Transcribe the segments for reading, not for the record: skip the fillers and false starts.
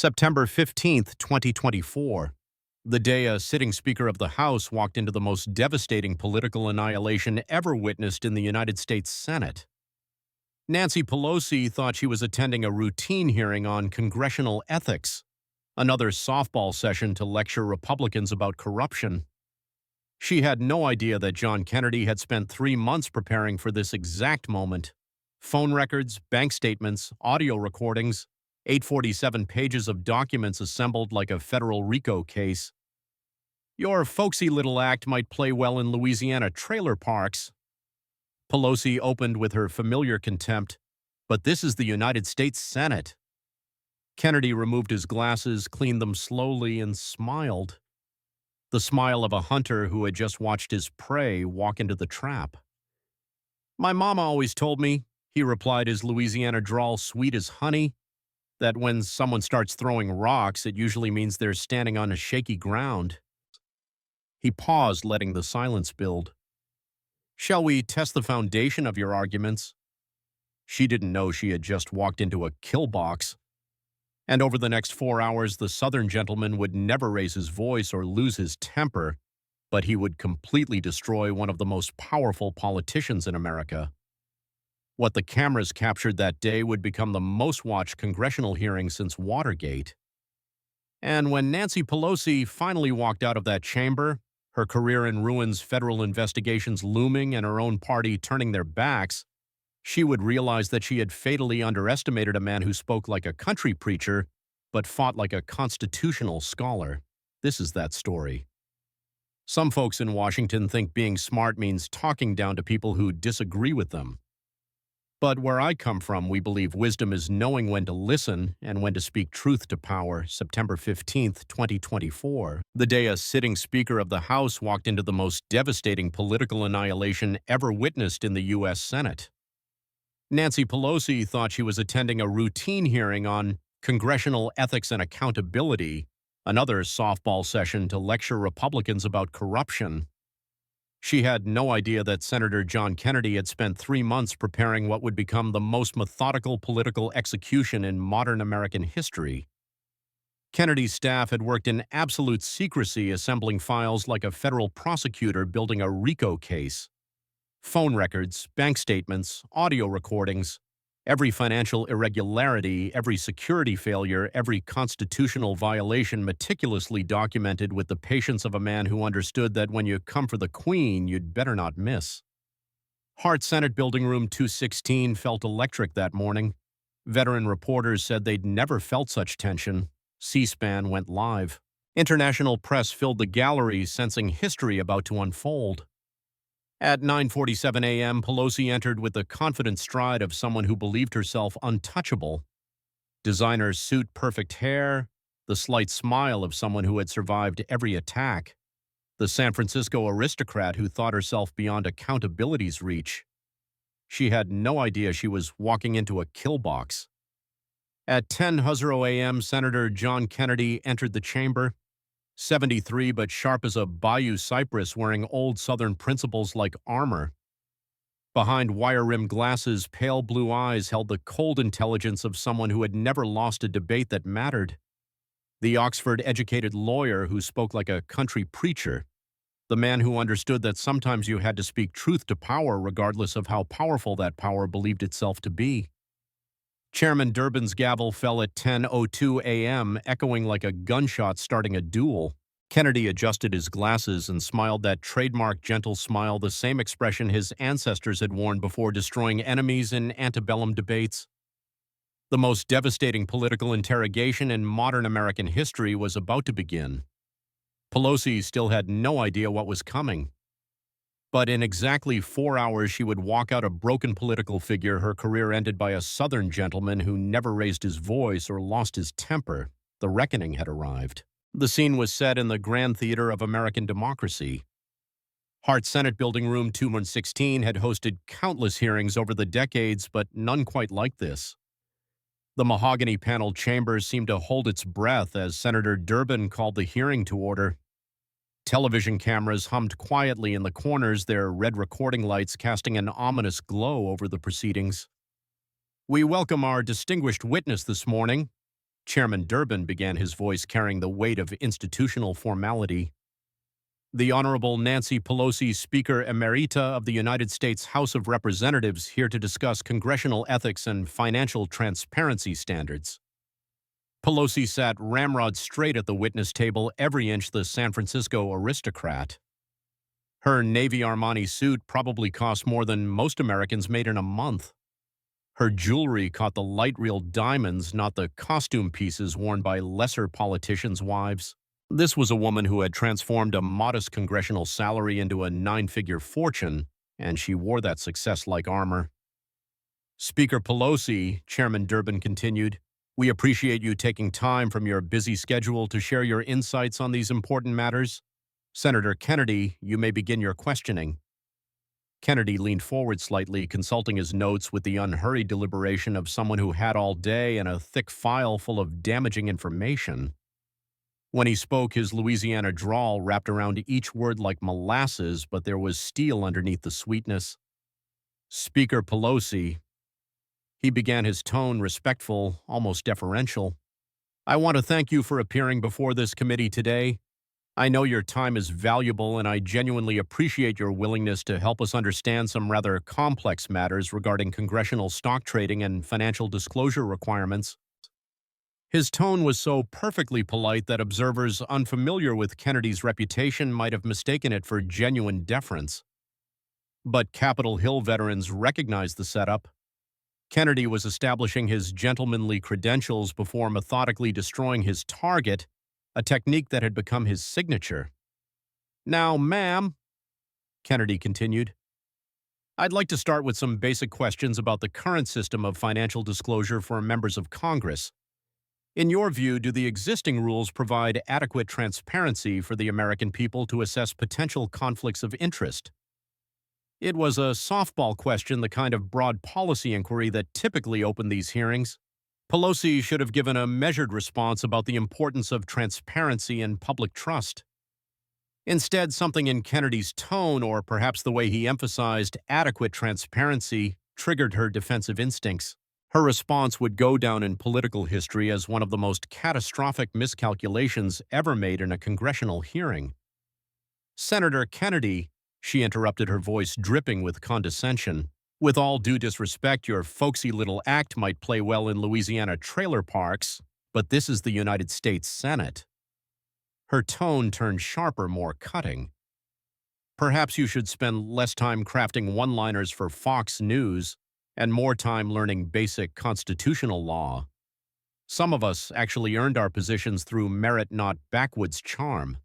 September 15th, 2024, the day a sitting Speaker of the House walked into the most devastating political annihilation ever witnessed in the United States Senate. Nancy Pelosi thought she was attending a routine hearing on congressional ethics, another softball session to lecture Republicans about corruption. She had no idea that John Kennedy had spent 3 months preparing for this exact moment. Phone records, bank statements, audio recordings, 847 pages of documents assembled like a federal RICO case. Your folksy little act might play well in Louisiana trailer parks. Pelosi opened with her familiar contempt, but this is the United States Senate. Kennedy removed his glasses, cleaned them slowly, and smiled. The smile of a hunter who had just watched his prey walk into the trap. "My mama always told me," he replied, his Louisiana drawl sweet as honey, "that when someone starts throwing rocks, it usually means they're standing on a shaky ground." He paused, letting the silence build. "Shall we test the foundation of your arguments?" She didn't know she had just walked into a kill box. And over the next 4 hours, the Southern gentleman would never raise his voice or lose his temper, but he would completely destroy one of the most powerful politicians in America. What the cameras captured that day would become the most-watched congressional hearing since Watergate. And when Nancy Pelosi finally walked out of that chamber, her career in ruins, federal investigations looming, and her own party turning their backs, she would realize that she had fatally underestimated a man who spoke like a country preacher, but fought like a constitutional scholar. This is that story. Some folks in Washington think being smart means talking down to people who disagree with them. But where I come from, we believe wisdom is knowing when to listen and when to speak truth to power. September 15th, 2024, the day a sitting Speaker of the House walked into the most devastating political annihilation ever witnessed in the U.S. Senate. Nancy Pelosi thought she was attending a routine hearing on congressional ethics and accountability, another softball session to lecture Republicans about corruption. She had no idea that Senator John Kennedy had spent 3 months preparing what would become the most methodical political execution in modern American history. Kennedy's staff had worked in absolute secrecy, assembling files like a federal prosecutor building a RICO case. Phone records, bank statements, audio recordings, every financial irregularity, every security failure, every constitutional violation meticulously documented with the patience of a man who understood that when you come for the Queen, you'd better not miss. Hart Senate Building Room 216 felt electric that morning. Veteran reporters said they'd never felt such tension. C-SPAN went live. International press filled the gallery, sensing history about to unfold. At 9:47 a.m., Pelosi entered with the confident stride of someone who believed herself untouchable. Designer suit, perfect hair, the slight smile of someone who had survived every attack. The San Francisco aristocrat who thought herself beyond accountability's reach. She had no idea she was walking into a kill box. At 10:00 a.m., Senator John Kennedy entered the chamber. 73 but sharp as a bayou cypress, wearing old Southern principles like armor. Behind wire-rimmed glasses, pale blue eyes held the cold intelligence of someone who had never lost a debate that mattered. The Oxford-educated lawyer who spoke like a country preacher. The man who understood that sometimes you had to speak truth to power regardless of how powerful that power believed itself to be. Chairman Durbin's gavel fell at 10:02 a.m., echoing like a gunshot starting a duel. Kennedy adjusted his glasses and smiled that trademark gentle smile, the same expression his ancestors had worn before destroying enemies in antebellum debates. The most devastating political interrogation in modern American history was about to begin. Pelosi still had no idea what was coming. But in exactly 4 hours, she would walk out a broken political figure, her career ended by a Southern gentleman who never raised his voice or lost his temper. The reckoning had arrived. The scene was set in the Grand Theater of American democracy. Hart Senate Building Room 216 had hosted countless hearings over the decades, but none quite like this. The mahogany-paneled chamber seemed to hold its breath as Senator Durbin called the hearing to order. Television cameras hummed quietly in the corners, their red recording lights casting an ominous glow over the proceedings. "We welcome our distinguished witness this morning," Chairman Durbin began, his voice carrying the weight of institutional formality. The Honorable Nancy Pelosi, Speaker Emerita of the United States House of Representatives, here to discuss congressional ethics and financial transparency standards. Pelosi sat ramrod straight at the witness table, every inch the San Francisco aristocrat. Her Navy Armani suit probably cost more than most Americans made in a month. Her jewelry caught the light reel diamonds, not the costume pieces worn by lesser politicians' wives. This was a woman who had transformed a modest congressional salary into a nine-figure fortune, and she wore that success like armor. Speaker Pelosi, Chairman Durbin continued, we appreciate you taking time from your busy schedule to share your insights on these important matters. Senator Kennedy, you may begin your questioning. Kennedy leaned forward slightly, consulting his notes with the unhurried deliberation of someone who had all day and a thick file full of damaging information. When he spoke, his Louisiana drawl wrapped around each word like molasses, but there was steel underneath the sweetness. Speaker Pelosi, he began, his tone respectful, almost deferential. I want to thank you for appearing before this committee today. I know your time is valuable, and I genuinely appreciate your willingness to help us understand some rather complex matters regarding congressional stock trading and financial disclosure requirements. His tone was so perfectly polite that observers unfamiliar with Kennedy's reputation might have mistaken it for genuine deference. But Capitol Hill veterans recognized the setup. Kennedy was establishing his gentlemanly credentials before methodically destroying his target, a technique that had become his signature. Now, ma'am, Kennedy continued, I'd like to start with some basic questions about the current system of financial disclosure for members of Congress. In your view, do the existing rules provide adequate transparency for the American people to assess potential conflicts of interest? It was a softball question, the kind of broad policy inquiry that typically opened these hearings. Pelosi should have given a measured response about the importance of transparency and public trust. Instead, something in Kennedy's tone, or perhaps the way he emphasized adequate transparency, triggered her defensive instincts. Her response would go down in political history as one of the most catastrophic miscalculations ever made in a congressional hearing. Senator Kennedy, she interrupted, her voice dripping with condescension, with all due disrespect, your folksy little act might play well in Louisiana trailer parks, but this is the United States Senate. Her tone turned sharper, more cutting. Perhaps you should spend less time crafting one-liners for Fox News and more time learning basic constitutional law. Some of us actually earned our positions through merit, not backwoods charm.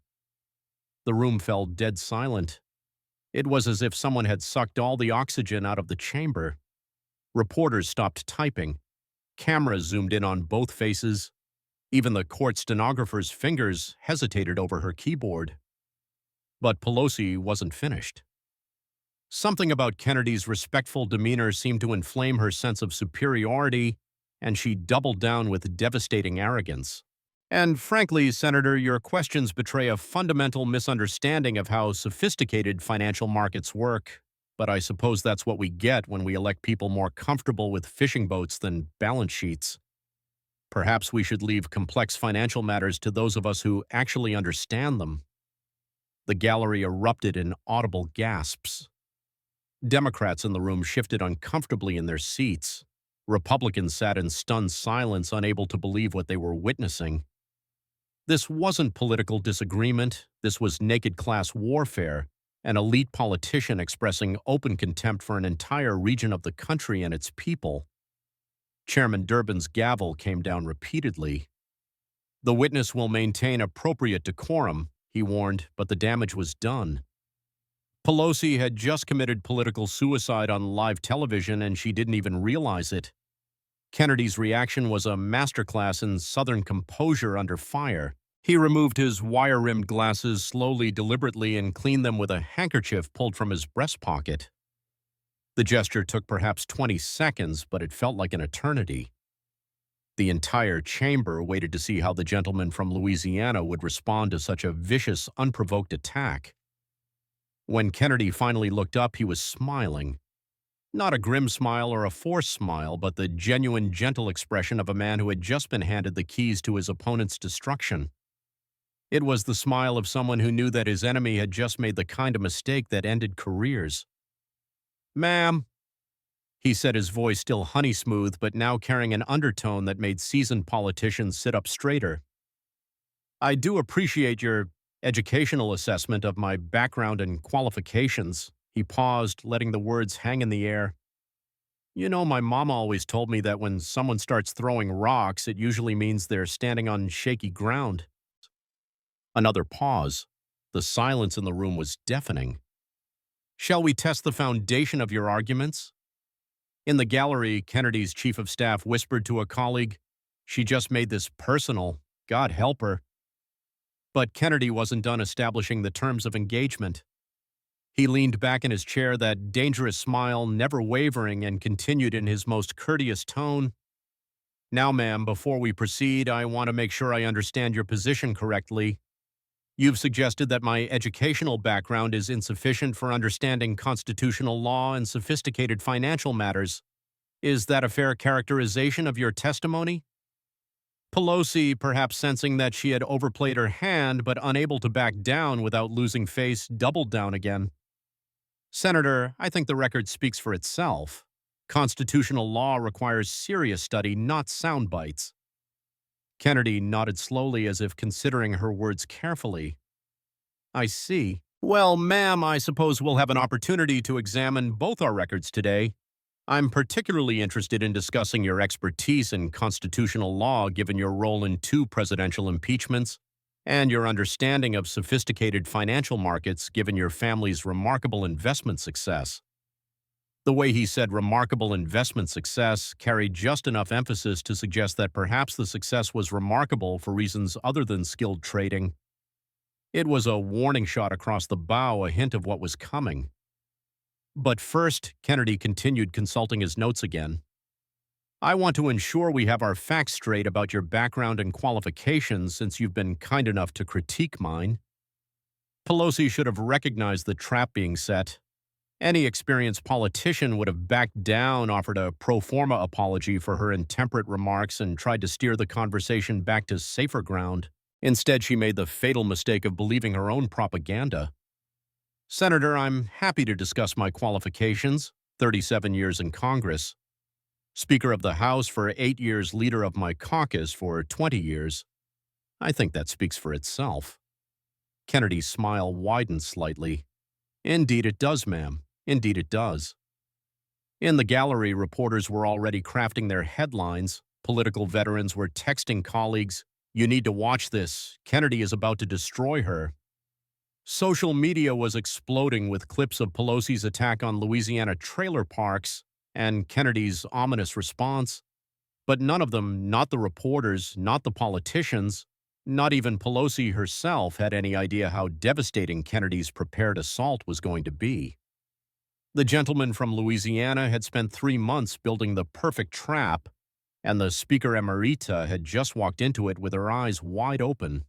The room fell dead silent. It was as if someone had sucked all the oxygen out of the chamber. Reporters stopped typing. Cameras zoomed in on both faces. Even the court stenographer's fingers hesitated over her keyboard. But Pelosi wasn't finished. Something about Kennedy's respectful demeanor seemed to inflame her sense of superiority, and she doubled down with devastating arrogance. And frankly, Senator, your questions betray a fundamental misunderstanding of how sophisticated financial markets work, but I suppose that's what we get when we elect people more comfortable with fishing boats than balance sheets. Perhaps we should leave complex financial matters to those of us who actually understand them. The gallery erupted in audible gasps. Democrats in the room shifted uncomfortably in their seats. Republicans sat in stunned silence, unable to believe what they were witnessing. This wasn't political disagreement. This was naked class warfare, an elite politician expressing open contempt for an entire region of the country and its people. Chairman Durbin's gavel came down repeatedly. The witness will maintain appropriate decorum, he warned, but the damage was done. Pelosi had just committed political suicide on live television, and she didn't even realize it. Kennedy's reaction was a masterclass in Southern composure under fire. He removed his wire-rimmed glasses slowly, deliberately, and cleaned them with a handkerchief pulled from his breast pocket. The gesture took perhaps 20 seconds, but it felt like an eternity. The entire chamber waited to see how the gentleman from Louisiana would respond to such a vicious, unprovoked attack. When Kennedy finally looked up, he was smiling. Not a grim smile or a forced smile, but the genuine, gentle expression of a man who had just been handed the keys to his opponent's destruction. It was the smile of someone who knew that his enemy had just made the kind of mistake that ended careers. "Ma'am," he said, his voice still honey smooth, but now carrying an undertone that made seasoned politicians sit up straighter. "I do appreciate your educational assessment of my background and qualifications." He paused, letting the words hang in the air. "You know, my mom always told me that when someone starts throwing rocks, it usually means they're standing on shaky ground." Another pause. The silence in the room was deafening. "Shall we test the foundation of your arguments?" In the gallery, Kennedy's chief of staff whispered to a colleague, "She just made this personal. God help her." But Kennedy wasn't done establishing the terms of engagement. He leaned back in his chair, that dangerous smile never wavering, and continued in his most courteous tone. "Now, ma'am, before we proceed, I want to make sure I understand your position correctly. You've suggested that my educational background is insufficient for understanding constitutional law and sophisticated financial matters. Is that a fair characterization of your testimony?" Pelosi, perhaps sensing that she had overplayed her hand but unable to back down without losing face, doubled down again. "Senator, I think the record speaks for itself. Constitutional law requires serious study, not sound bites." Kennedy nodded slowly as if considering her words carefully. "I see. Well, ma'am, I suppose we'll have an opportunity to examine both our records today. I'm particularly interested in discussing your expertise in constitutional law, given your role in 2 presidential impeachments, and your understanding of sophisticated financial markets, given your family's remarkable investment success." The way he said remarkable investment success carried just enough emphasis to suggest that perhaps the success was remarkable for reasons other than skilled trading. It was a warning shot across the bow, a hint of what was coming. But first, Kennedy continued, consulting his notes again. "I want to ensure we have our facts straight about your background and qualifications, since you've been kind enough to critique mine." Pelosi should have recognized the trap being set. Any experienced politician would have backed down, offered a pro forma apology for her intemperate remarks, and tried to steer the conversation back to safer ground. Instead, she made the fatal mistake of believing her own propaganda. "Senator, I'm happy to discuss my qualifications: 37 years in Congress. Speaker of the House for 8 years, leader of my caucus for 20 years. I think that speaks for itself." Kennedy's smile widened slightly. "Indeed it does, ma'am. Indeed it does." In the gallery, reporters were already crafting their headlines. Political veterans were texting colleagues, "You need to watch this. Kennedy is about to destroy her." Social media was exploding with clips of Pelosi's attack on Louisiana trailer parks and Kennedy's ominous response. But none of them, not the reporters, not the politicians, not even Pelosi herself, had any idea how devastating Kennedy's prepared assault was going to be. The gentleman from Louisiana had spent 3 months building the perfect trap, and the Speaker Emerita had just walked into it with her eyes wide open.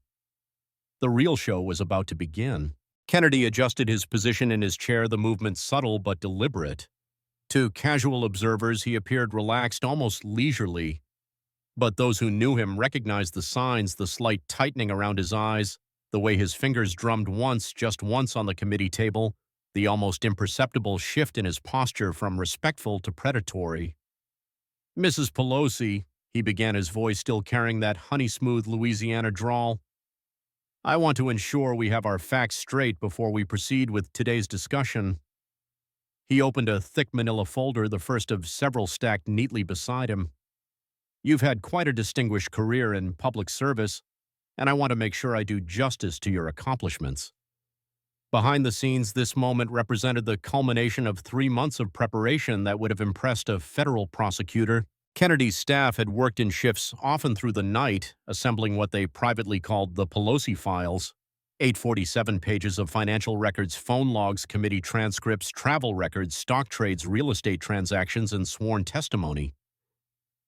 The real show was about to begin. Kennedy adjusted his position in his chair, the movement subtle but deliberate. To casual observers, he appeared relaxed, almost leisurely. But those who knew him recognized the signs: the slight tightening around his eyes, the way his fingers drummed once, just once, on the committee table, the almost imperceptible shift in his posture from respectful to predatory. "Mrs. Pelosi," he began, his voice still carrying that honey-smooth Louisiana drawl, "I want to ensure we have our facts straight before we proceed with today's discussion." He opened a thick manila folder, the first of several stacked neatly beside him. "You've had quite a distinguished career in public service, and I want to make sure I do justice to your accomplishments." Behind the scenes, this moment represented the culmination of 3 months of preparation that would have impressed a federal prosecutor. Kennedy's staff had worked in shifts, often through the night, assembling what they privately called the Pelosi files: 847 pages of financial records, phone logs, committee transcripts, travel records, stock trades, real estate transactions, and sworn testimony.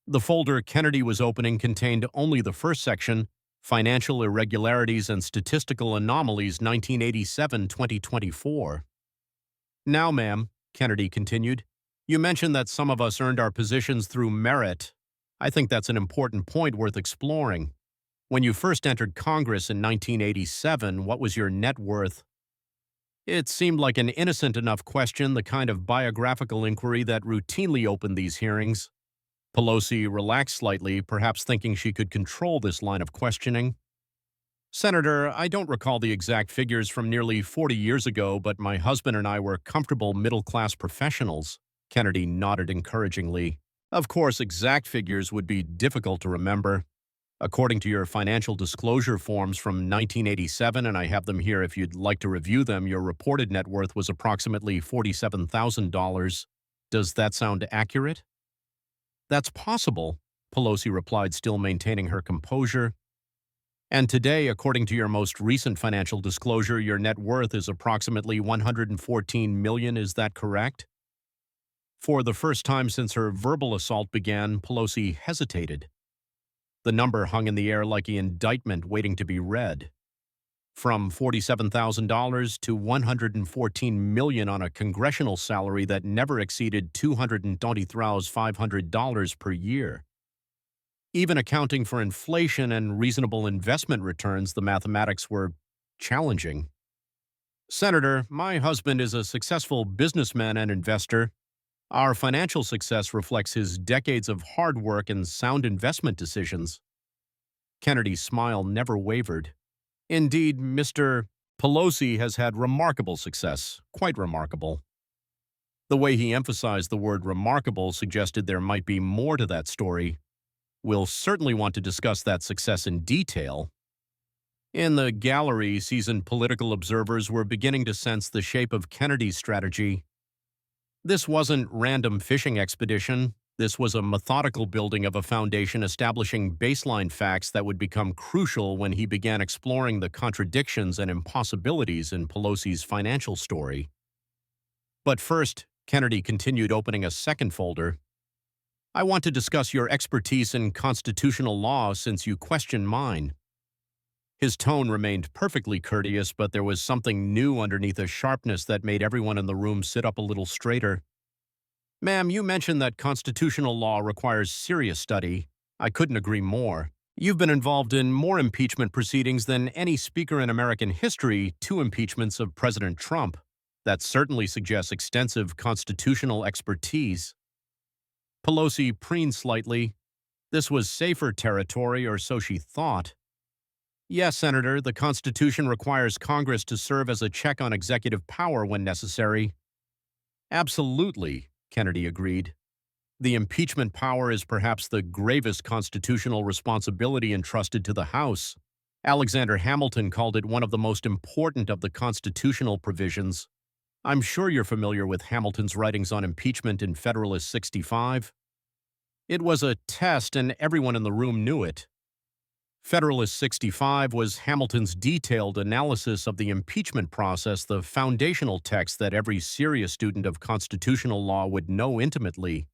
The folder Kennedy was opening contained only the first section: Financial Irregularities and Statistical Anomalies 1987-2024. "Now, ma'am," Kennedy continued, You mentioned that some of us earned our positions through merit. I think that's an important point worth exploring. When you first entered Congress in 1987, what was your net worth? It seemed like an innocent enough question, the kind of biographical inquiry that routinely opened these hearings. Pelosi relaxed slightly, perhaps thinking she could control this line of questioning. Senator, I don't recall the exact figures from nearly 40 years ago, but my husband and I were comfortable middle-class professionals. Kennedy nodded encouragingly. Of course, exact figures would be difficult to remember. According to your financial disclosure forms from 1987, and I have them here if you'd like to review them, your reported net worth was approximately $47,000. Does that sound accurate? That's possible, Pelosi replied, still maintaining her composure. And today, according to your most recent financial disclosure, your net worth is approximately $114 million. Is that correct? For the first time since her verbal assault began, Pelosi hesitated. The number hung in the air like an indictment waiting to be read. From $47,000 to $114 million on a congressional salary that never exceeded $223,500 per year. Even accounting for inflation and reasonable investment returns, the mathematics were challenging. Senator, my husband is a successful businessman and investor. Our financial success reflects his decades of hard work and sound investment decisions. Kennedy's smile never wavered. Indeed, Mr. Pelosi has had remarkable success, quite remarkable. The way he emphasized the word remarkable suggested there might be more to that story. We'll certainly want to discuss that success in detail. In the gallery, seasoned political observers were beginning to sense the shape of Kennedy's strategy. This wasn't random fishing expedition. This was a methodical building of a foundation establishing baseline facts that would become crucial when he began exploring the contradictions and impossibilities in Pelosi's financial story. But first, Kennedy continued, opening a second folder. I want to discuss your expertise in constitutional law since you questioned mine. His tone remained perfectly courteous, but there was something new underneath a sharpness that made everyone in the room sit up a little straighter. Ma'am, you mentioned that constitutional law requires serious study. I couldn't agree more. You've been involved in more impeachment proceedings than any speaker in American history, 2 impeachments of President Trump. That certainly suggests extensive constitutional expertise. Pelosi preened slightly. This was safer territory, or so she thought. Yes, Senator, the Constitution requires Congress to serve as a check on executive power when necessary. Absolutely, Kennedy agreed. The impeachment power is perhaps the gravest constitutional responsibility entrusted to the House. Alexander Hamilton called it one of the most important of the constitutional provisions. I'm sure you're familiar with Hamilton's writings on impeachment in Federalist 65. It was a test, and everyone in the room knew it. Federalist 65 was Hamilton's detailed analysis of the impeachment process, the foundational text that every serious student of constitutional law would know intimately.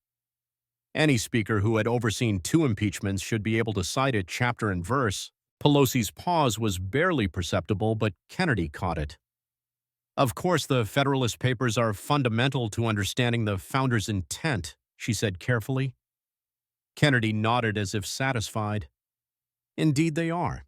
Any speaker who had overseen 2 impeachments should be able to cite it chapter and verse. Pelosi's pause was barely perceptible, but Kennedy caught it. Of course, the Federalist Papers are fundamental to understanding the founders' intent, she said carefully. Kennedy nodded as if satisfied. Indeed they are.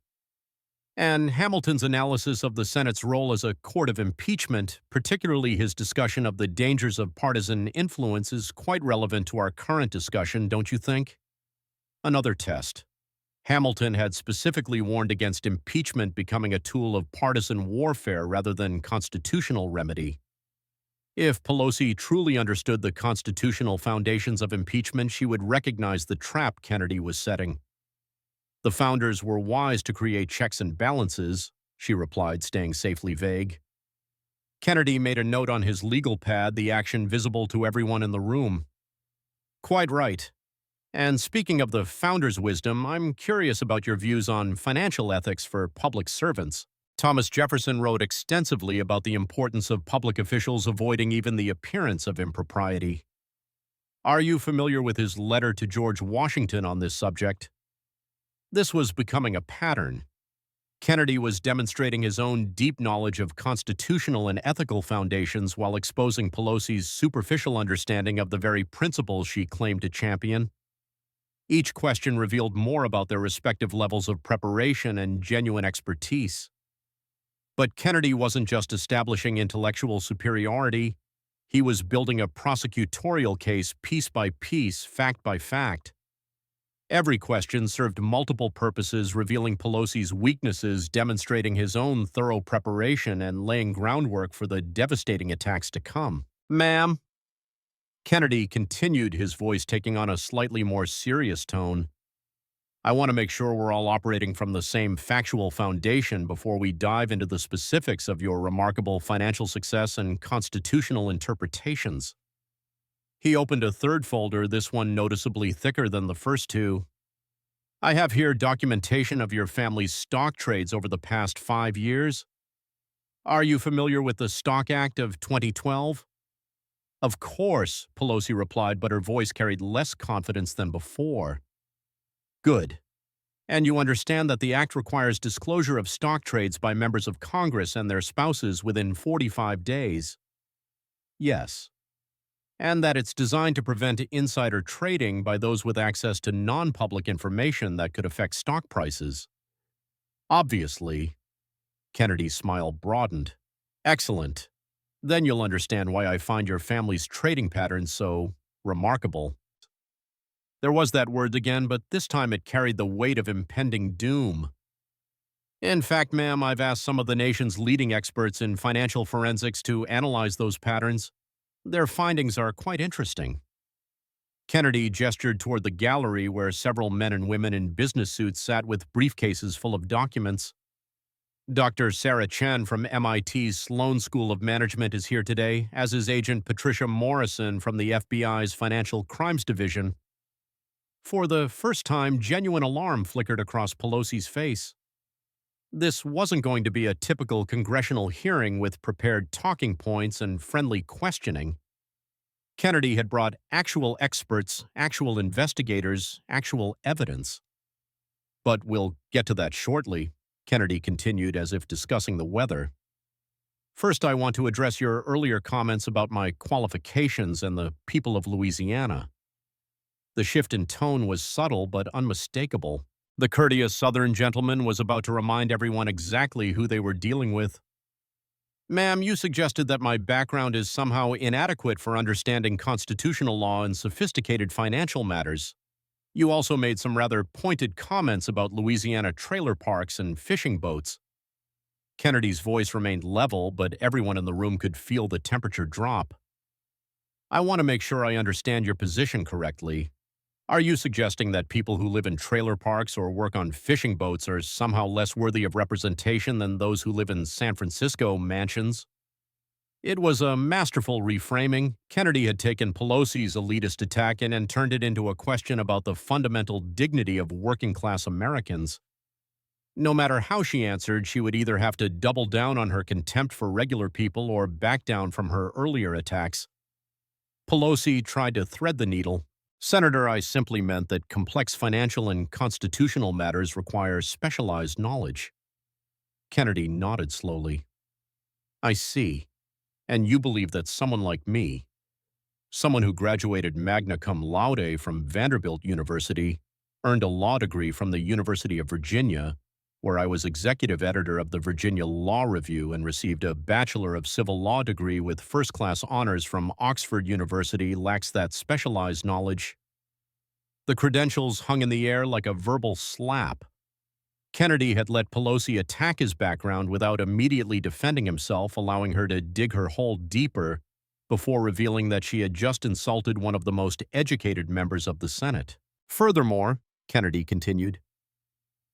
And Hamilton's analysis of the Senate's role as a court of impeachment, particularly his discussion of the dangers of partisan influence, is quite relevant to our current discussion, don't you think? Another test. Hamilton had specifically warned against impeachment becoming a tool of partisan warfare rather than constitutional remedy. If Pelosi truly understood the constitutional foundations of impeachment, she would recognize the trap Kennedy was setting. The founders were wise to create checks and balances, she replied, staying safely vague. Kennedy made a note on his legal pad, the action visible to everyone in the room. Quite right. And speaking of the founders' wisdom, I'm curious about your views on financial ethics for public servants. Thomas Jefferson wrote extensively about the importance of public officials avoiding even the appearance of impropriety. Are you familiar with his letter to George Washington on this subject? This was becoming a pattern. Kennedy was demonstrating his own deep knowledge of constitutional and ethical foundations while exposing Pelosi's superficial understanding of the very principles she claimed to champion. Each question revealed more about their respective levels of preparation and genuine expertise. But Kennedy wasn't just establishing intellectual superiority, he was building a prosecutorial case piece by piece, fact by fact. Every question served multiple purposes, revealing Pelosi's weaknesses, demonstrating his own thorough preparation, and laying groundwork for the devastating attacks to come. Ma'am, Kennedy continued, his voice taking on a slightly more serious tone. I want to make sure we're all operating from the same factual foundation before we dive into the specifics of your remarkable financial success and constitutional interpretations. He opened a third folder, this one noticeably thicker than the first two. I have here documentation of your family's stock trades over the past 5 years. Are you familiar with the Stock Act of 2012? Of course, Pelosi replied, but her voice carried less confidence than before. Good. And you understand that the act requires disclosure of stock trades by members of Congress and their spouses within 45 days. Yes. And that it's designed to prevent insider trading by those with access to non-public information that could affect stock prices. Obviously. Kennedy's smile broadened. Excellent. Then you'll understand why I find your family's trading patterns so remarkable. There was that word again, but this time it carried the weight of impending doom. In fact, ma'am, I've asked some of the nation's leading experts in financial forensics to analyze those patterns. Their findings are quite interesting. Kennedy gestured toward the gallery where several men and women in business suits sat with briefcases full of documents. Dr. Sarah Chen from MIT's Sloan School of Management is here today, as is Agent Patricia Morrison from the FBI's Financial Crimes Division. For the first time, genuine alarm flickered across Pelosi's face. This wasn't going to be a typical congressional hearing with prepared talking points and friendly questioning. Kennedy had brought actual experts, actual investigators, actual evidence. But we'll get to that shortly, Kennedy continued as if discussing the weather. First, I want to address your earlier comments about my qualifications and the people of Louisiana. The shift in tone was subtle but unmistakable. The courteous Southern gentleman was about to remind everyone exactly who they were dealing with. Ma'am, you suggested that my background is somehow inadequate for understanding constitutional law and sophisticated financial matters. You also made some rather pointed comments about Louisiana trailer parks and fishing boats. Kennedy's voice remained level, but everyone in the room could feel the temperature drop. I want to make sure I understand your position correctly. Are you suggesting that people who live in trailer parks or work on fishing boats are somehow less worthy of representation than those who live in San Francisco mansions? It was a masterful reframing. Kennedy had taken Pelosi's elitist attack and turned it into a question about the fundamental dignity of working-class Americans. No matter how she answered, she would either have to double down on her contempt for regular people or back down from her earlier attacks. Pelosi tried to thread the needle. Senator, I simply meant that complex financial and constitutional matters require specialized knowledge. Kennedy nodded slowly. I see. And you believe that someone like me, someone who graduated magna cum laude from Vanderbilt University, earned a law degree from the University of Virginia, where I was executive editor of the Virginia Law Review and received a Bachelor of Civil Law degree with first-class honors from Oxford University, lacks that specialized knowledge. The credentials hung in the air like a verbal slap. Kennedy had let Pelosi attack his background without immediately defending himself, allowing her to dig her hole deeper before revealing that she had just insulted one of the most educated members of the Senate. Furthermore, Kennedy continued,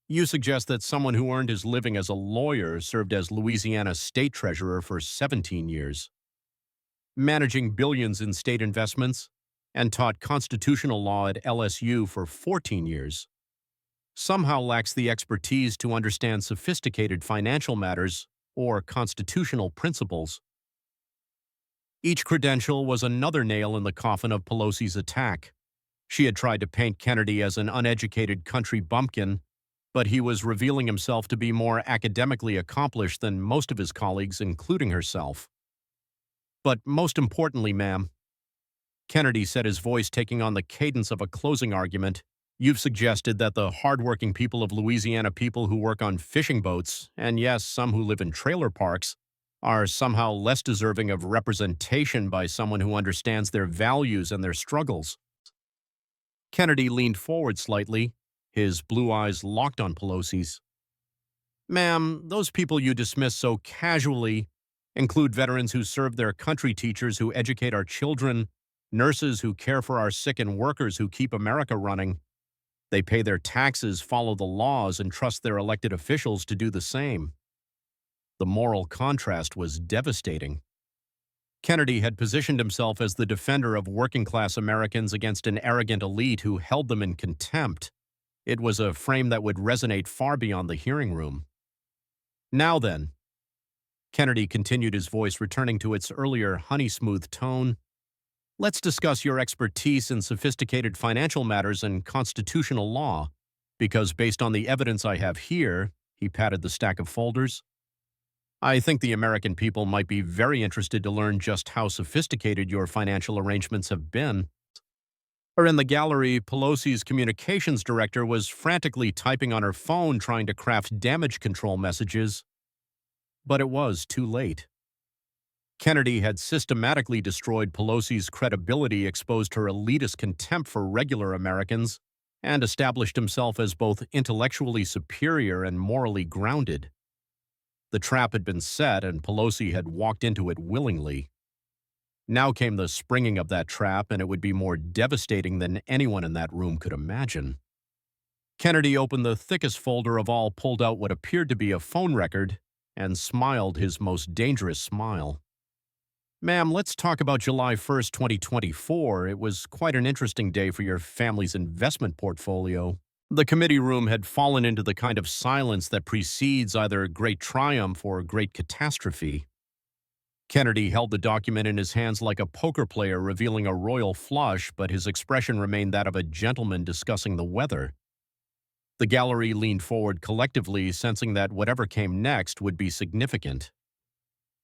you suggest that someone who earned his living as a lawyer served as Louisiana's state treasurer for 17 years, managing billions in state investments, and taught constitutional law at LSU for 14 years. Somehow lacks the expertise to understand sophisticated financial matters or constitutional principles. Each credential was another nail in the coffin of Pelosi's attack. She had tried to paint Kennedy as an uneducated country bumpkin, but he was revealing himself to be more academically accomplished than most of his colleagues, including herself. But most importantly, ma'am, Kennedy said, his voice taking on the cadence of a closing argument, you've suggested that the hardworking people of Louisiana, people who work on fishing boats, and yes, some who live in trailer parks, are somehow less deserving of representation by someone who understands their values and their struggles. Kennedy leaned forward slightly, his blue eyes locked on Pelosi's. Ma'am, those people you dismiss so casually include veterans who serve their country, teachers who educate our children, nurses who care for our sick, and workers who keep America running. They pay their taxes, follow the laws, and trust their elected officials to do the same. The moral contrast was devastating. Kennedy had positioned himself as the defender of working-class Americans against an arrogant elite who held them in contempt. It was a frame that would resonate far beyond the hearing room. Now then, Kennedy continued, his voice returning to its earlier honey-smooth tone, let's discuss your expertise in sophisticated financial matters and constitutional law, because based on the evidence I have here, he patted the stack of folders, I think the American people might be very interested to learn just how sophisticated your financial arrangements have been. Or in the gallery, Pelosi's communications director was frantically typing on her phone trying to craft damage control messages. But it was too late. Kennedy had systematically destroyed Pelosi's credibility, exposed her elitist contempt for regular Americans, and established himself as both intellectually superior and morally grounded. The trap had been set, and Pelosi had walked into it willingly. Now came the springing of that trap, and it would be more devastating than anyone in that room could imagine. Kennedy opened the thickest folder of all, pulled out what appeared to be a phone record, and smiled his most dangerous smile. Ma'am, let's talk about July 1st, 2024. It was quite an interesting day for your family's investment portfolio. The committee room had fallen into the kind of silence that precedes either great triumph or great catastrophe. Kennedy held the document in his hands like a poker player revealing a royal flush, but his expression remained that of a gentleman discussing the weather. The gallery leaned forward collectively, sensing that whatever came next would be significant.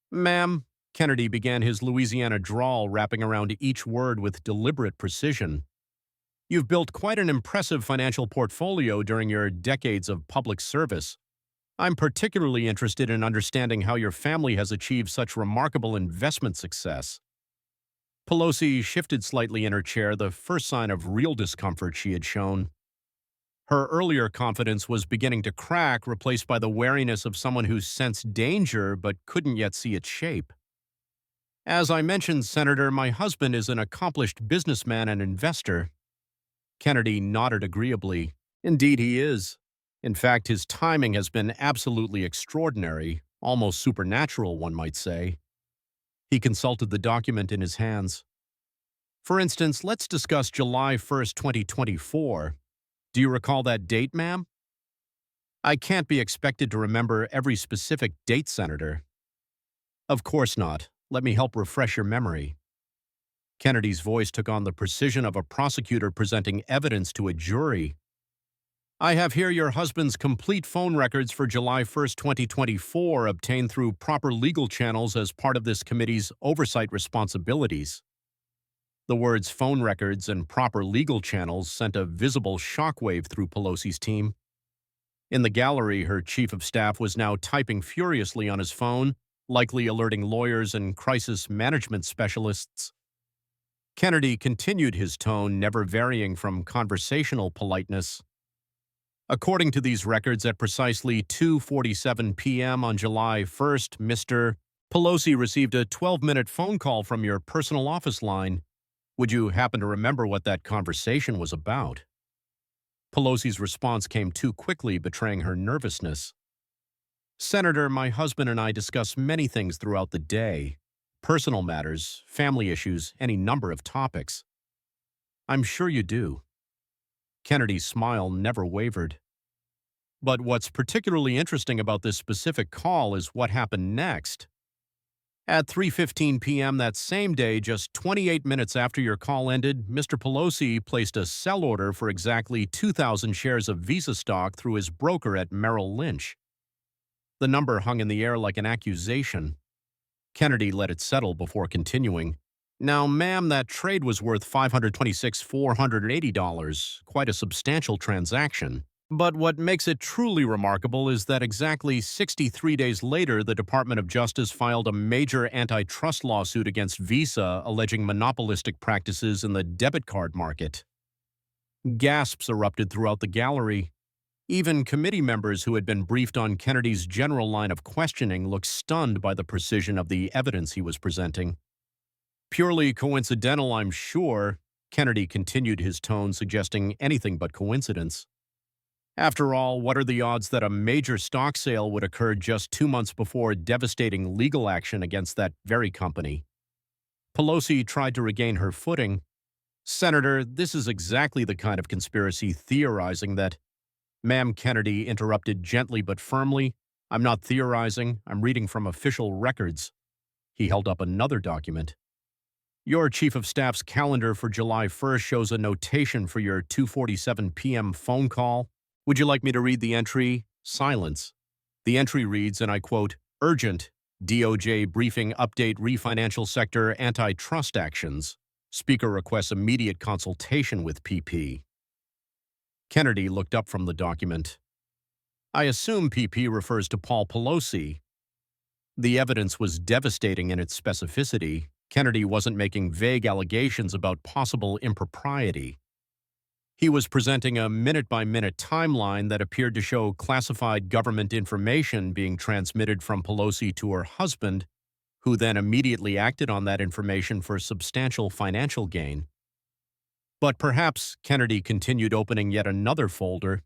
Ma'am, Kennedy began, his Louisiana drawl wrapping around each word with deliberate precision. You've built quite an impressive financial portfolio during your decades of public service. I'm particularly interested in understanding how your family has achieved such remarkable investment success. Pelosi shifted slightly in her chair, the first sign of real discomfort she had shown. Her earlier confidence was beginning to crack, replaced by the wariness of someone who sensed danger but couldn't yet see its shape. As I mentioned, Senator, my husband is an accomplished businessman and investor. Kennedy nodded agreeably. Indeed, he is. In fact, his timing has been absolutely extraordinary, almost supernatural, one might say. He consulted the document in his hands. For instance, let's discuss July 1st, 2024. Do you recall that date, ma'am? I can't be expected to remember every specific date, Senator. Of course not. Let me help refresh your memory. Kennedy's voice took on the precision of a prosecutor presenting evidence to a jury. I have here your husband's complete phone records for July 1st, 2024, obtained through proper legal channels as part of this committee's oversight responsibilities. The words phone records and proper legal channels sent a visible shockwave through Pelosi's team. In the gallery, her chief of staff was now typing furiously on his phone, likely alerting lawyers and crisis management specialists. Kennedy continued, his tone never varying from conversational politeness. According to these records, at precisely 2:47 p.m. on July 1st, Mr. Pelosi received a 12-minute phone call from your personal office line. Would you happen to remember what that conversation was about? Pelosi's response came too quickly, betraying her nervousness. Senator, my husband and I discuss many things throughout the day. Personal matters, family issues, any number of topics. I'm sure you do. Kennedy's smile never wavered. But what's particularly interesting about this specific call is what happened next. At 3:15 p.m. that same day, just 28 minutes after your call ended, Mr. Pelosi placed a sell order for exactly 2,000 shares of Visa stock through his broker at Merrill Lynch. The number hung in the air like an accusation. Kennedy let it settle before continuing. Now, ma'am, that trade was worth $526,480, quite a substantial transaction. But what makes it truly remarkable is that exactly 63 days later, the Department of Justice filed a major antitrust lawsuit against Visa alleging monopolistic practices in the debit card market. Gasps erupted throughout the gallery. Even committee members who had been briefed on Kennedy's general line of questioning looked stunned by the precision of the evidence he was presenting. Purely coincidental, I'm sure, Kennedy continued, his tone suggesting anything but coincidence. After all, what are the odds that a major stock sale would occur just 2 months before devastating legal action against that very company? Pelosi tried to regain her footing. Senator, this is exactly the kind of conspiracy theorizing that— Ma'am, Kennedy interrupted gently but firmly. I'm not theorizing. I'm reading from official records. He held up another document. Your Chief of Staff's calendar for July 1st shows a notation for your 2:47 p.m. phone call. Would you like me to read the entry? Silence. The entry reads, and I quote, "Urgent. DOJ briefing update refinancial sector antitrust actions. Speaker requests immediate consultation with PP." Kennedy looked up from the document. I assume PP refers to Paul Pelosi. The evidence was devastating in its specificity. Kennedy wasn't making vague allegations about possible impropriety. He was presenting a minute-by-minute timeline that appeared to show classified government information being transmitted from Pelosi to her husband, who then immediately acted on that information for substantial financial gain. But perhaps, Kennedy continued, opening yet another folder,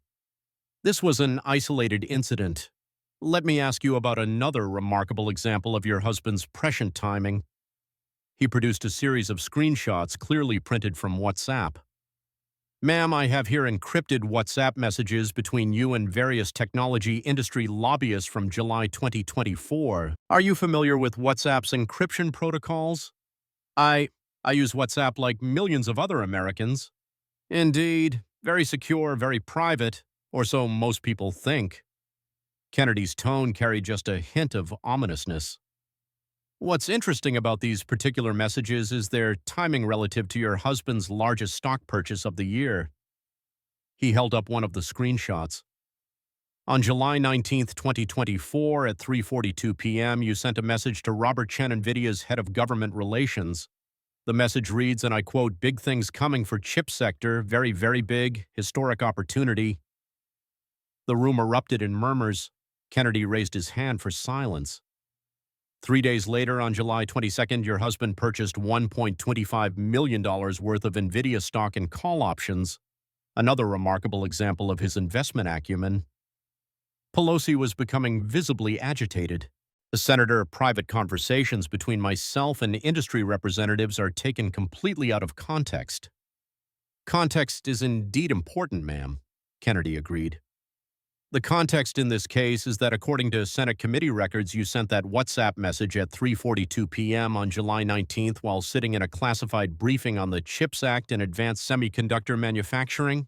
this was an isolated incident. Let me ask you about another remarkable example of your husband's prescient timing. He produced a series of screenshots clearly printed from WhatsApp. Ma'am, I have here encrypted WhatsApp messages between you and various technology industry lobbyists from July 2024. Are you familiar with WhatsApp's encryption protocols? I use WhatsApp like millions of other Americans. Indeed, very secure, very private, or so most people think. Kennedy's tone carried just a hint of ominousness. What's interesting about these particular messages is their timing relative to your husband's largest stock purchase of the year. He held up one of the screenshots. On July 19, 2024, at 3:42 p.m., you sent a message to Robert Chen, NVIDIA's head of government relations. The message reads, and I quote, "Big things coming for chip sector, very, very big, historic opportunity." The room erupted in murmurs. Kennedy raised his hand for silence. 3 days later, on July 22nd, your husband purchased $1.25 million worth of NVIDIA stock and call options, another remarkable example of his investment acumen. Pelosi was becoming visibly agitated. The Senator, private conversations between myself and industry representatives are taken completely out of context. Context is indeed important, ma'am, Kennedy agreed. The context in this case is that according to Senate committee records, you sent that WhatsApp message at 3:42 p.m. on July 19th while sitting in a classified briefing on the CHIPS Act and advanced semiconductor manufacturing.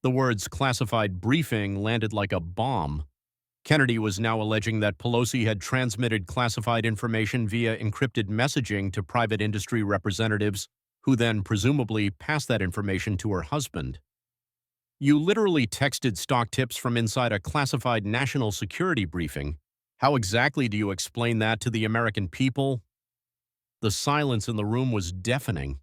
The words classified briefing landed like a bomb. Kennedy was now alleging that Pelosi had transmitted classified information via encrypted messaging to private industry representatives, who then presumably passed that information to her husband. You literally texted stock tips from inside a classified national security briefing. How exactly do you explain that to the American people? The silence in the room was deafening.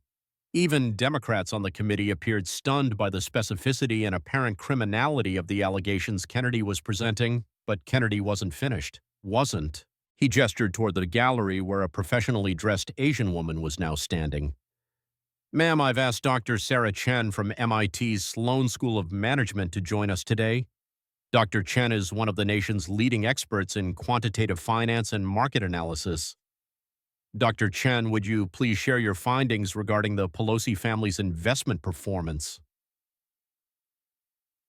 Even Democrats on the committee appeared stunned by the specificity and apparent criminality of the allegations Kennedy was presenting, but Kennedy wasn't finished. Wasn't. He gestured toward the gallery where a professionally dressed Asian woman was now standing. Ma'am, I've asked Dr. Sarah Chen from MIT's Sloan School of Management to join us today. Dr. Chen is one of the nation's leading experts in quantitative finance and market analysis. Dr. Chen, would you please share your findings regarding the Pelosi family's investment performance?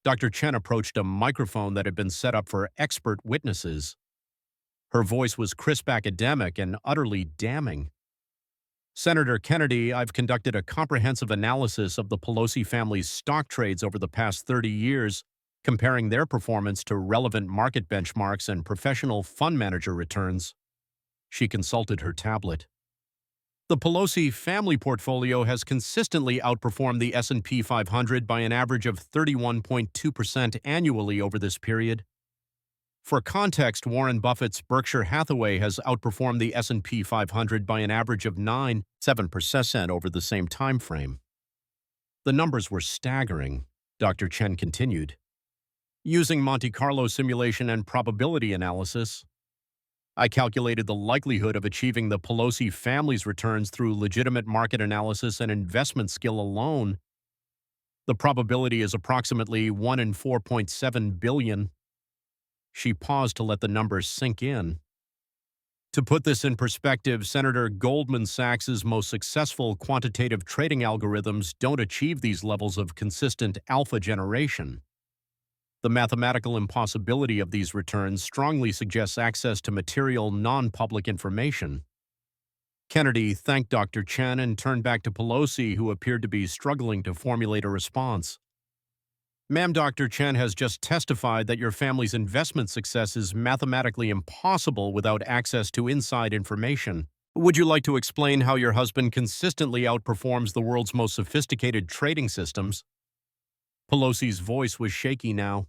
Dr. Chen approached a microphone that had been set up for expert witnesses. Her voice was crisp academic and utterly damning. Senator Kennedy, I've conducted a comprehensive analysis of the Pelosi family's stock trades over the past 30 years, comparing their performance to relevant market benchmarks and professional fund manager returns. She consulted her tablet. The Pelosi family portfolio has consistently outperformed the S&P 500 by an average of 31.2% annually over this period. For context, Warren Buffett's Berkshire Hathaway has outperformed the S&P 500 by an average of 9.7% over the same time frame. The numbers were staggering, Dr. Chen continued. Using Monte Carlo simulation and probability analysis, I calculated the likelihood of achieving the Pelosi family's returns through legitimate market analysis and investment skill alone. The probability is approximately 1 in 4.7 billion. She paused to let the numbers sink in. To put this in perspective, Senator Goldman Sachs's most successful quantitative trading algorithms don't achieve these levels of consistent alpha generation. The mathematical impossibility of these returns strongly suggests access to material, non-public information. Kennedy thanked Dr. Chen and turned back to Pelosi, who appeared to be struggling to formulate a response. Ma'am, Dr. Chen has just testified that your family's investment success is mathematically impossible without access to inside information. Would you like to explain how your husband consistently outperforms the world's most sophisticated trading systems? Pelosi's voice was shaky now.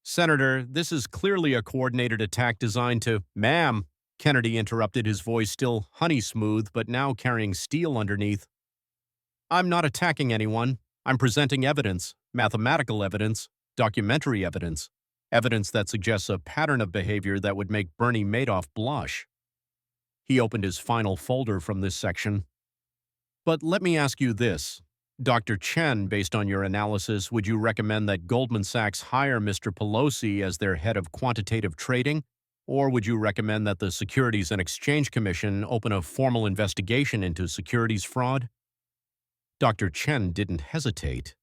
Senator, this is clearly a coordinated attack designed to— Ma'am, Kennedy interrupted, his voice still honey-smooth but now carrying steel underneath. I'm not attacking anyone. I'm presenting evidence, mathematical evidence, documentary evidence, evidence that suggests a pattern of behavior that would make Bernie Madoff blush. He opened his final folder from this section. But let me ask you this. Dr. Chen, based on your analysis, would you recommend that Goldman Sachs hire Mr. Pelosi as their head of quantitative trading? Or would you recommend that the Securities and Exchange Commission open a formal investigation into securities fraud? Dr. Chen didn't hesitate.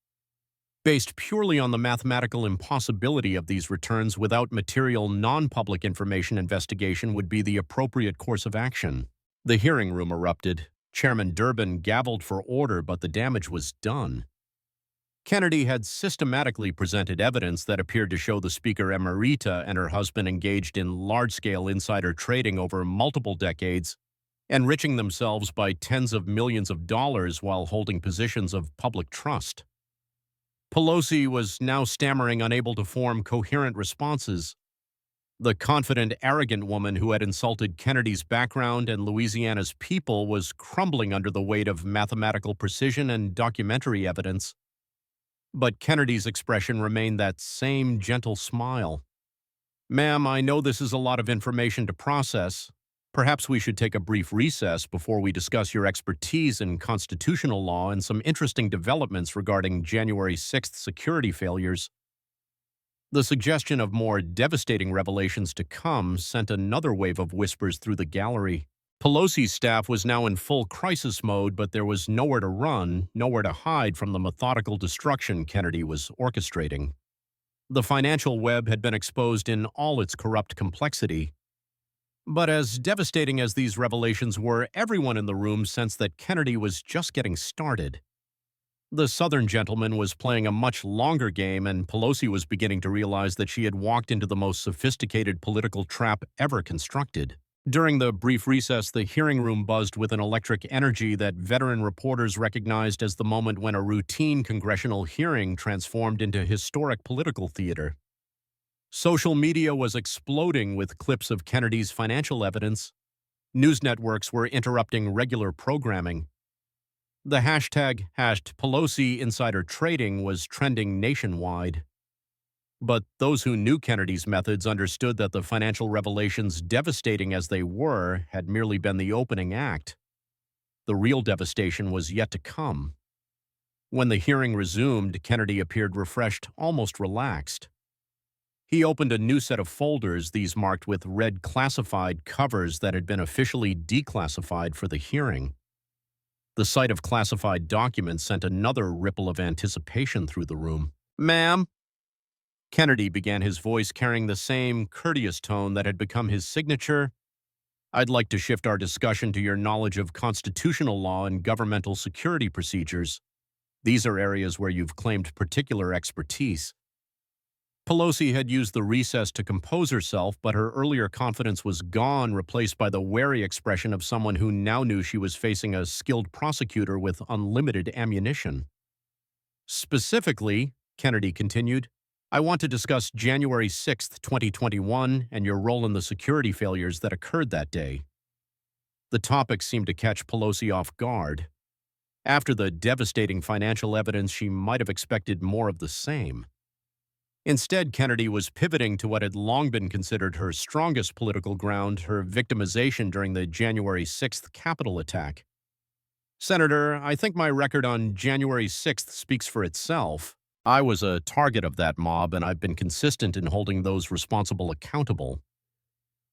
Based purely on the mathematical impossibility of these returns without material non-public information, investigation would be the appropriate course of action. The hearing room erupted. Chairman Durbin gavelled for order, but the damage was done. Kennedy had systematically presented evidence that appeared to show the Speaker Emerita and her husband engaged in large-scale insider trading over multiple decades, enriching themselves by tens of millions of dollars while holding positions of public trust. Pelosi was now stammering, unable to form coherent responses. The confident, arrogant woman who had insulted Kennedy's background and Louisiana's people was crumbling under the weight of mathematical precision and documentary evidence. But Kennedy's expression remained that same gentle smile. Ma'am, I know this is a lot of information to process. Perhaps we should take a brief recess before we discuss your expertise in constitutional law and some interesting developments regarding January 6th security failures. The suggestion of more devastating revelations to come sent another wave of whispers through the gallery. Pelosi's staff was now in full crisis mode, but there was nowhere to run, nowhere to hide from the methodical destruction Kennedy was orchestrating. The financial web had been exposed in all its corrupt complexity. But as devastating as these revelations were, everyone in the room sensed that Kennedy was just getting started. The Southern gentleman was playing a much longer game, and Pelosi was beginning to realize that she had walked into the most sophisticated political trap ever constructed. During the brief recess, the hearing room buzzed with an electric energy that veteran reporters recognized as the moment when a routine congressional hearing transformed into historic political theater. Social media was exploding with clips of Kennedy's financial evidence. News networks were interrupting regular programming. The hashtag #Pelosi Insider Trading was trending nationwide. But those who knew Kennedy's methods understood that the financial revelations, devastating as they were, had merely been the opening act. The real devastation was yet to come. When the hearing resumed, Kennedy appeared refreshed, almost relaxed. He opened a new set of folders, these marked with red classified covers that had been officially declassified for the hearing. The sight of classified documents sent another ripple of anticipation through the room. Ma'am? Kennedy began, his voice carrying the same courteous tone that had become his signature. I'd like to shift our discussion to your knowledge of constitutional law and governmental security procedures. These are areas where you've claimed particular expertise. Pelosi had used the recess to compose herself, but her earlier confidence was gone, replaced by the wary expression of someone who now knew she was facing a skilled prosecutor with unlimited ammunition. Specifically, Kennedy continued, I want to discuss January 6, 2021, and your role in the security failures that occurred that day. The topic seemed to catch Pelosi off guard. After the devastating financial evidence, she might have expected more of the same. Instead, Kennedy was pivoting to what had long been considered her strongest political ground, her victimization during the January 6th Capitol attack. Senator, I think my record on January 6th speaks for itself. I was a target of that mob, and I've been consistent in holding those responsible accountable.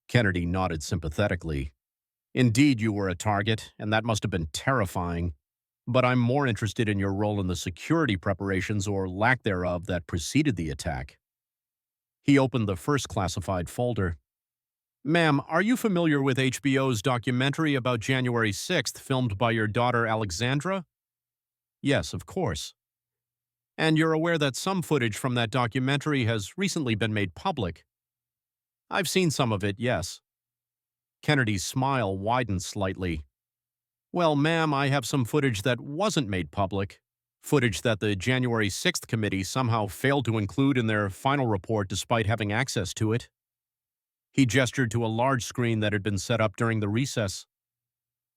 Kennedy nodded sympathetically. Indeed, you were a target, and that must have been terrifying. But I'm more interested in your role in the security preparations, or lack thereof, that preceded the attack. He opened the first classified folder. Ma'am, are you familiar with HBO's documentary about January 6th filmed by your daughter Alexandra? Yes, of course. And you're aware that some footage from that documentary has recently been made public? I've seen some of it, yes. Kennedy's smile widened slightly. Well, ma'am, I have some footage that wasn't made public. Footage that the January 6th committee somehow failed to include in their final report despite having access to it. He gestured to a large screen that had been set up during the recess.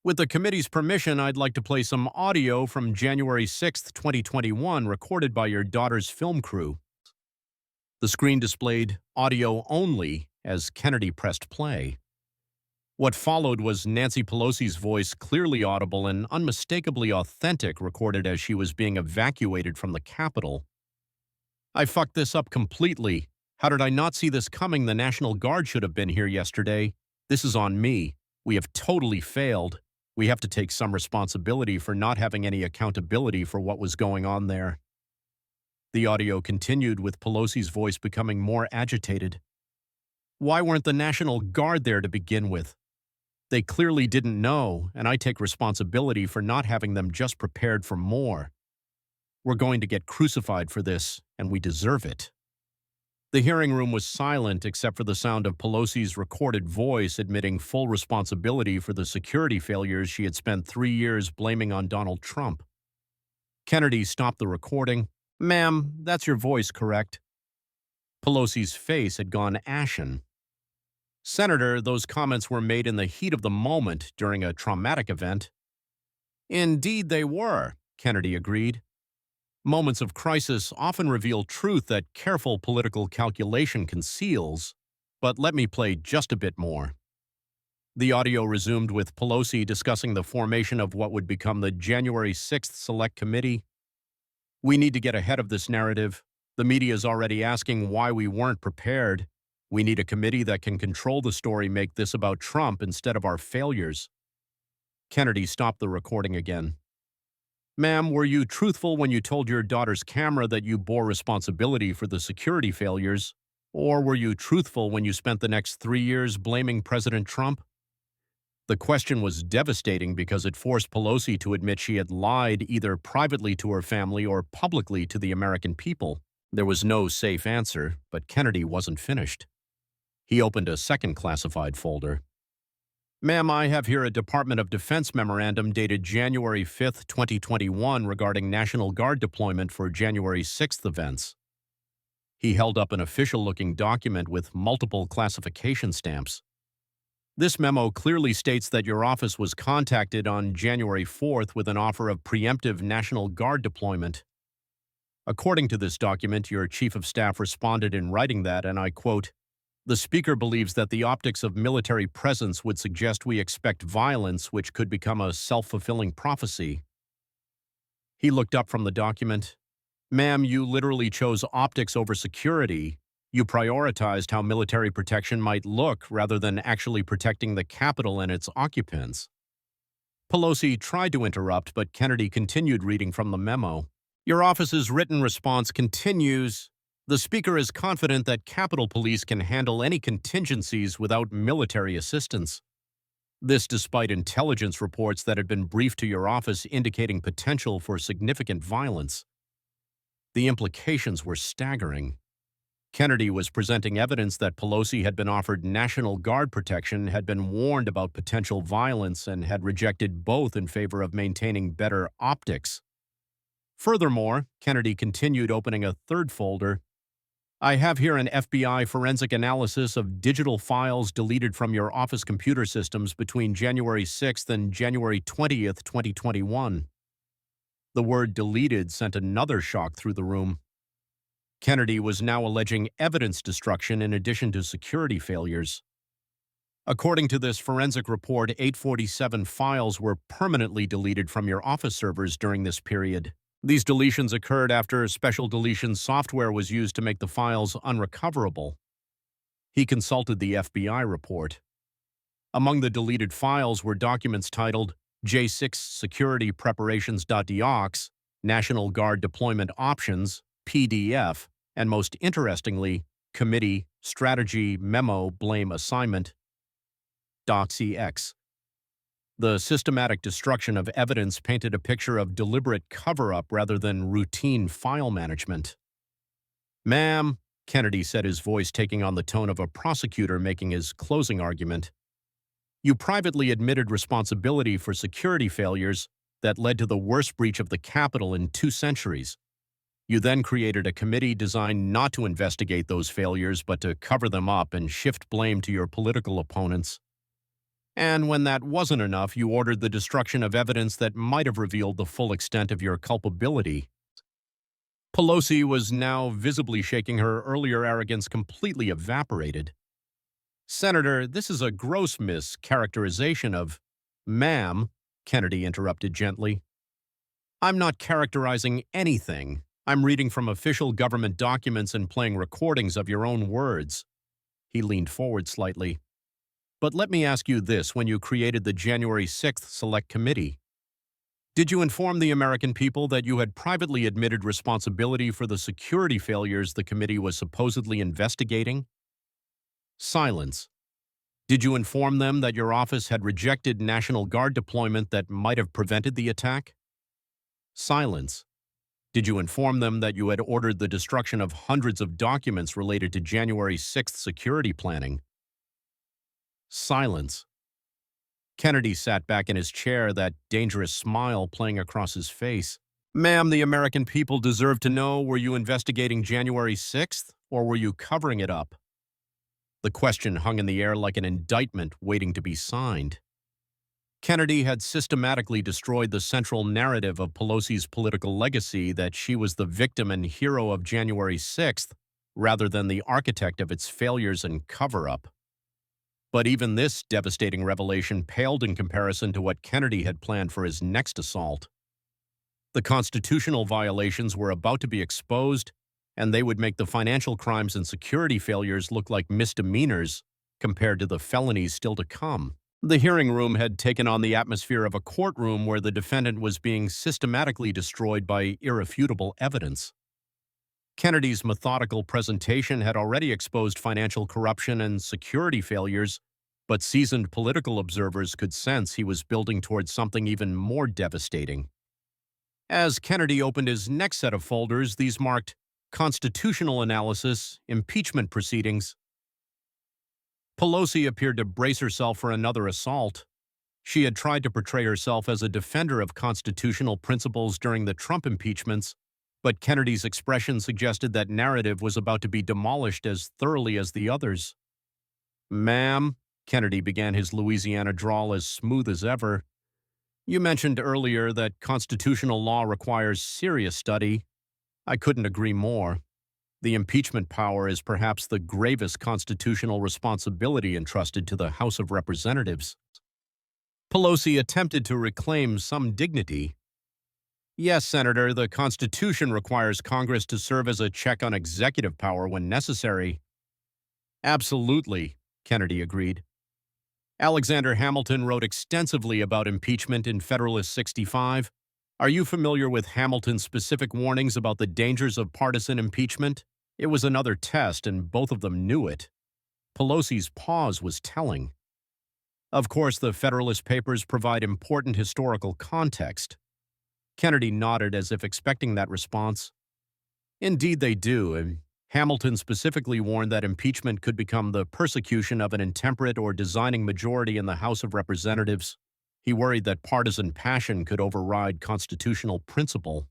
With the committee's permission, I'd like to play some audio from January 6th, 2021, recorded by your daughter's film crew. The screen displayed audio only as Kennedy pressed play. What followed was Nancy Pelosi's voice, clearly audible and unmistakably authentic, recorded as she was being evacuated from the Capitol. I fucked this up completely. How did I not see this coming? The National Guard should have been here yesterday. This is on me. We have totally failed. We have to take some responsibility for not having any accountability for what was going on there. The audio continued, with Pelosi's voice becoming more agitated. Why weren't the National Guard there to begin with? They clearly didn't know, and I take responsibility for not having them just prepared for more. We're going to get crucified for this, and we deserve it. The hearing room was silent except for the sound of Pelosi's recorded voice admitting full responsibility for the security failures she had spent 3 years blaming on Donald Trump. Kennedy stopped the recording. Ma'am, that's your voice, correct? Pelosi's face had gone ashen. Senator, those comments were made in the heat of the moment during a traumatic event. Indeed they were, Kennedy agreed. Moments of crisis often reveal truth that careful political calculation conceals, but let me play just a bit more. The audio resumed, with Pelosi discussing the formation of what would become the January 6th Select Committee. We need to get ahead of this narrative. The media is already asking why we weren't prepared. We need a committee that can control the story, make this about Trump instead of our failures. Kennedy stopped the recording again. Ma'am, were you truthful when you told your daughter's camera that you bore responsibility for the security failures? Or were you truthful when you spent the next 3 years blaming President Trump? The question was devastating because it forced Pelosi to admit she had lied either privately to her family or publicly to the American people. There was no safe answer, but Kennedy wasn't finished. He opened a second classified folder. Ma'am, I have here a Department of Defense memorandum dated January 5, 2021 regarding National Guard deployment for January 6th events. He held up an official-looking document with multiple classification stamps. This memo clearly states that your office was contacted on January 4th with an offer of preemptive National Guard deployment. According to this document, your Chief of Staff responded in writing that, and I quote, "The Speaker believes that the optics of military presence would suggest we expect violence, which could become a self-fulfilling prophecy." He looked up from the document. Ma'am, you literally chose optics over security. You prioritized how military protection might look rather than actually protecting the Capitol and its occupants. Pelosi tried to interrupt, but Kennedy continued reading from the memo. Your office's written response continues, The Speaker is confident that Capitol Police can handle any contingencies without military assistance. This despite intelligence reports that had been briefed to your office indicating potential for significant violence. The implications were staggering. Kennedy was presenting evidence that Pelosi had been offered National Guard protection, had been warned about potential violence, and had rejected both in favor of maintaining better optics. Furthermore, Kennedy continued, opening a third folder. I have here an FBI forensic analysis of digital files deleted from your office computer systems between January 6th and January 20th, 2021. The word deleted sent another shock through the room. Kennedy was now alleging evidence destruction in addition to security failures. According to this forensic report, 847 files were permanently deleted from your office servers during this period. These deletions occurred after special deletion software was used to make the files unrecoverable. He consulted the FBI report. Among the deleted files were documents titled J6 Security Preparations.docs, National Guard Deployment Options, PDF, and most interestingly, Committee Strategy Memo Blame Assignment, DocX. The systematic destruction of evidence painted a picture of deliberate cover-up rather than routine file management. Ma'am, Kennedy said, his voice taking on the tone of a prosecutor making his closing argument, you privately admitted responsibility for security failures that led to the worst breach of the Capitol in 2 centuries. You then created a committee designed not to investigate those failures but to cover them up and shift blame to your political opponents. And when that wasn't enough, you ordered the destruction of evidence that might have revealed the full extent of your culpability. Pelosi was now visibly shaking. Her earlier arrogance completely evaporated. Senator, this is a gross mischaracterization of— Ma'am, Kennedy interrupted gently. I'm not characterizing anything. I'm reading from official government documents and playing recordings of your own words. He leaned forward slightly. But let me ask you this: when you created the January 6th Select Committee, did you inform the American people that you had privately admitted responsibility for the security failures the committee was supposedly investigating? Silence. Did you inform them that your office had rejected National Guard deployment that might have prevented the attack? Silence. Did you inform them that you had ordered the destruction of hundreds of documents related to January 6th security planning? Silence. Kennedy sat back in his chair, that dangerous smile playing across his face. Ma'am, the American people deserve to know, were you investigating January 6th, or were you covering it up? The question hung in the air like an indictment waiting to be signed. Kennedy had systematically destroyed the central narrative of Pelosi's political legacy, that she was the victim and hero of January 6th, rather than the architect of its failures and cover-up. But even this devastating revelation paled in comparison to what Kennedy had planned for his next assault. The constitutional violations were about to be exposed, and they would make the financial crimes and security failures look like misdemeanors compared to the felonies still to come. The hearing room had taken on the atmosphere of a courtroom where the defendant was being systematically destroyed by irrefutable evidence. Kennedy's methodical presentation had already exposed financial corruption and security failures, but seasoned political observers could sense he was building towards something even more devastating. As Kennedy opened his next set of folders, these marked constitutional analysis, impeachment proceedings. Pelosi appeared to brace herself for another assault. She had tried to portray herself as a defender of constitutional principles during the Trump impeachments, but Kennedy's expression suggested that narrative was about to be demolished as thoroughly as the others. Ma'am, Kennedy began, his Louisiana drawl as smooth as ever, you mentioned earlier that constitutional law requires serious study. I couldn't agree more. The impeachment power is perhaps the gravest constitutional responsibility entrusted to the House of Representatives. Pelosi attempted to reclaim some dignity. Yes, Senator, the Constitution requires Congress to serve as a check on executive power when necessary. Absolutely, Kennedy agreed. Alexander Hamilton wrote extensively about impeachment in Federalist 65. Are you familiar with Hamilton's specific warnings about the dangers of partisan impeachment? It was another test, and both of them knew it. Pelosi's pause was telling. Of course, the Federalist Papers provide important historical context. Kennedy nodded as if expecting that response. Indeed, they do, and Hamilton specifically warned that impeachment could become the persecution of an intemperate or designing majority in the House of Representatives. He worried that partisan passion could override constitutional principle.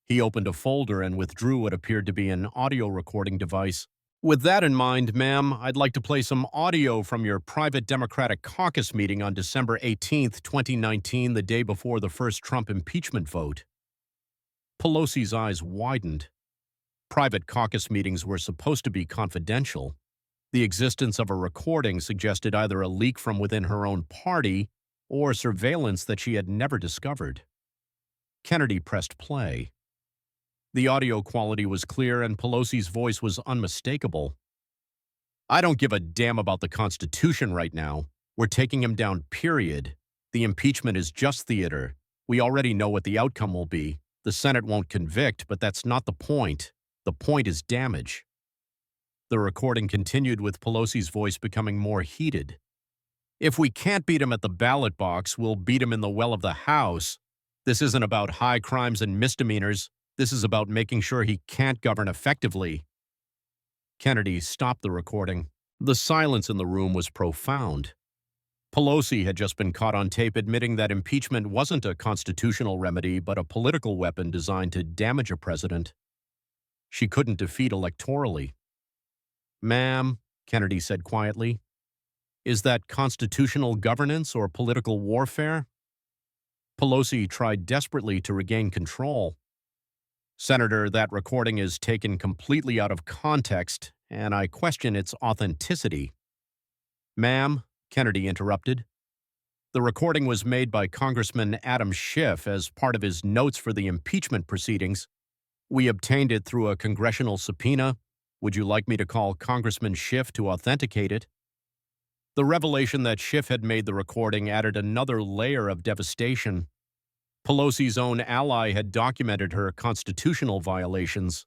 He opened a folder and withdrew what appeared to be an audio recording device. With that in mind, ma'am, I'd like to play some audio from your private Democratic caucus meeting on December 18, 2019, the day before the first Trump impeachment vote. Pelosi's eyes widened. Private caucus meetings were supposed to be confidential. The existence of a recording suggested either a leak from within her own party or surveillance that she had never discovered. Kennedy pressed play. The audio quality was clear and Pelosi's voice was unmistakable. I don't give a damn about the Constitution right now. We're taking him down, period. The impeachment is just theater. We already know what the outcome will be. The Senate won't convict, but that's not the point. The point is damage. The recording continued with Pelosi's voice becoming more heated. If we can't beat him at the ballot box, we'll beat him in the well of the House. This isn't about high crimes and misdemeanors. This is about making sure he can't govern effectively. Kennedy stopped the recording. The silence in the room was profound. Pelosi had just been caught on tape admitting that impeachment wasn't a constitutional remedy but a political weapon designed to damage a president. She couldn't defeat electorally. Ma'am, Kennedy said quietly, is that constitutional governance or political warfare? Pelosi tried desperately to regain control. Senator, that recording is taken completely out of context, and I question its authenticity. Ma'am, Kennedy interrupted. The recording was made by Congressman Adam Schiff as part of his notes for the impeachment proceedings. We obtained it through a congressional subpoena. Would you like me to call Congressman Schiff to authenticate it? The revelation that Schiff had made the recording added another layer of devastation. Pelosi's own ally had documented her constitutional violations,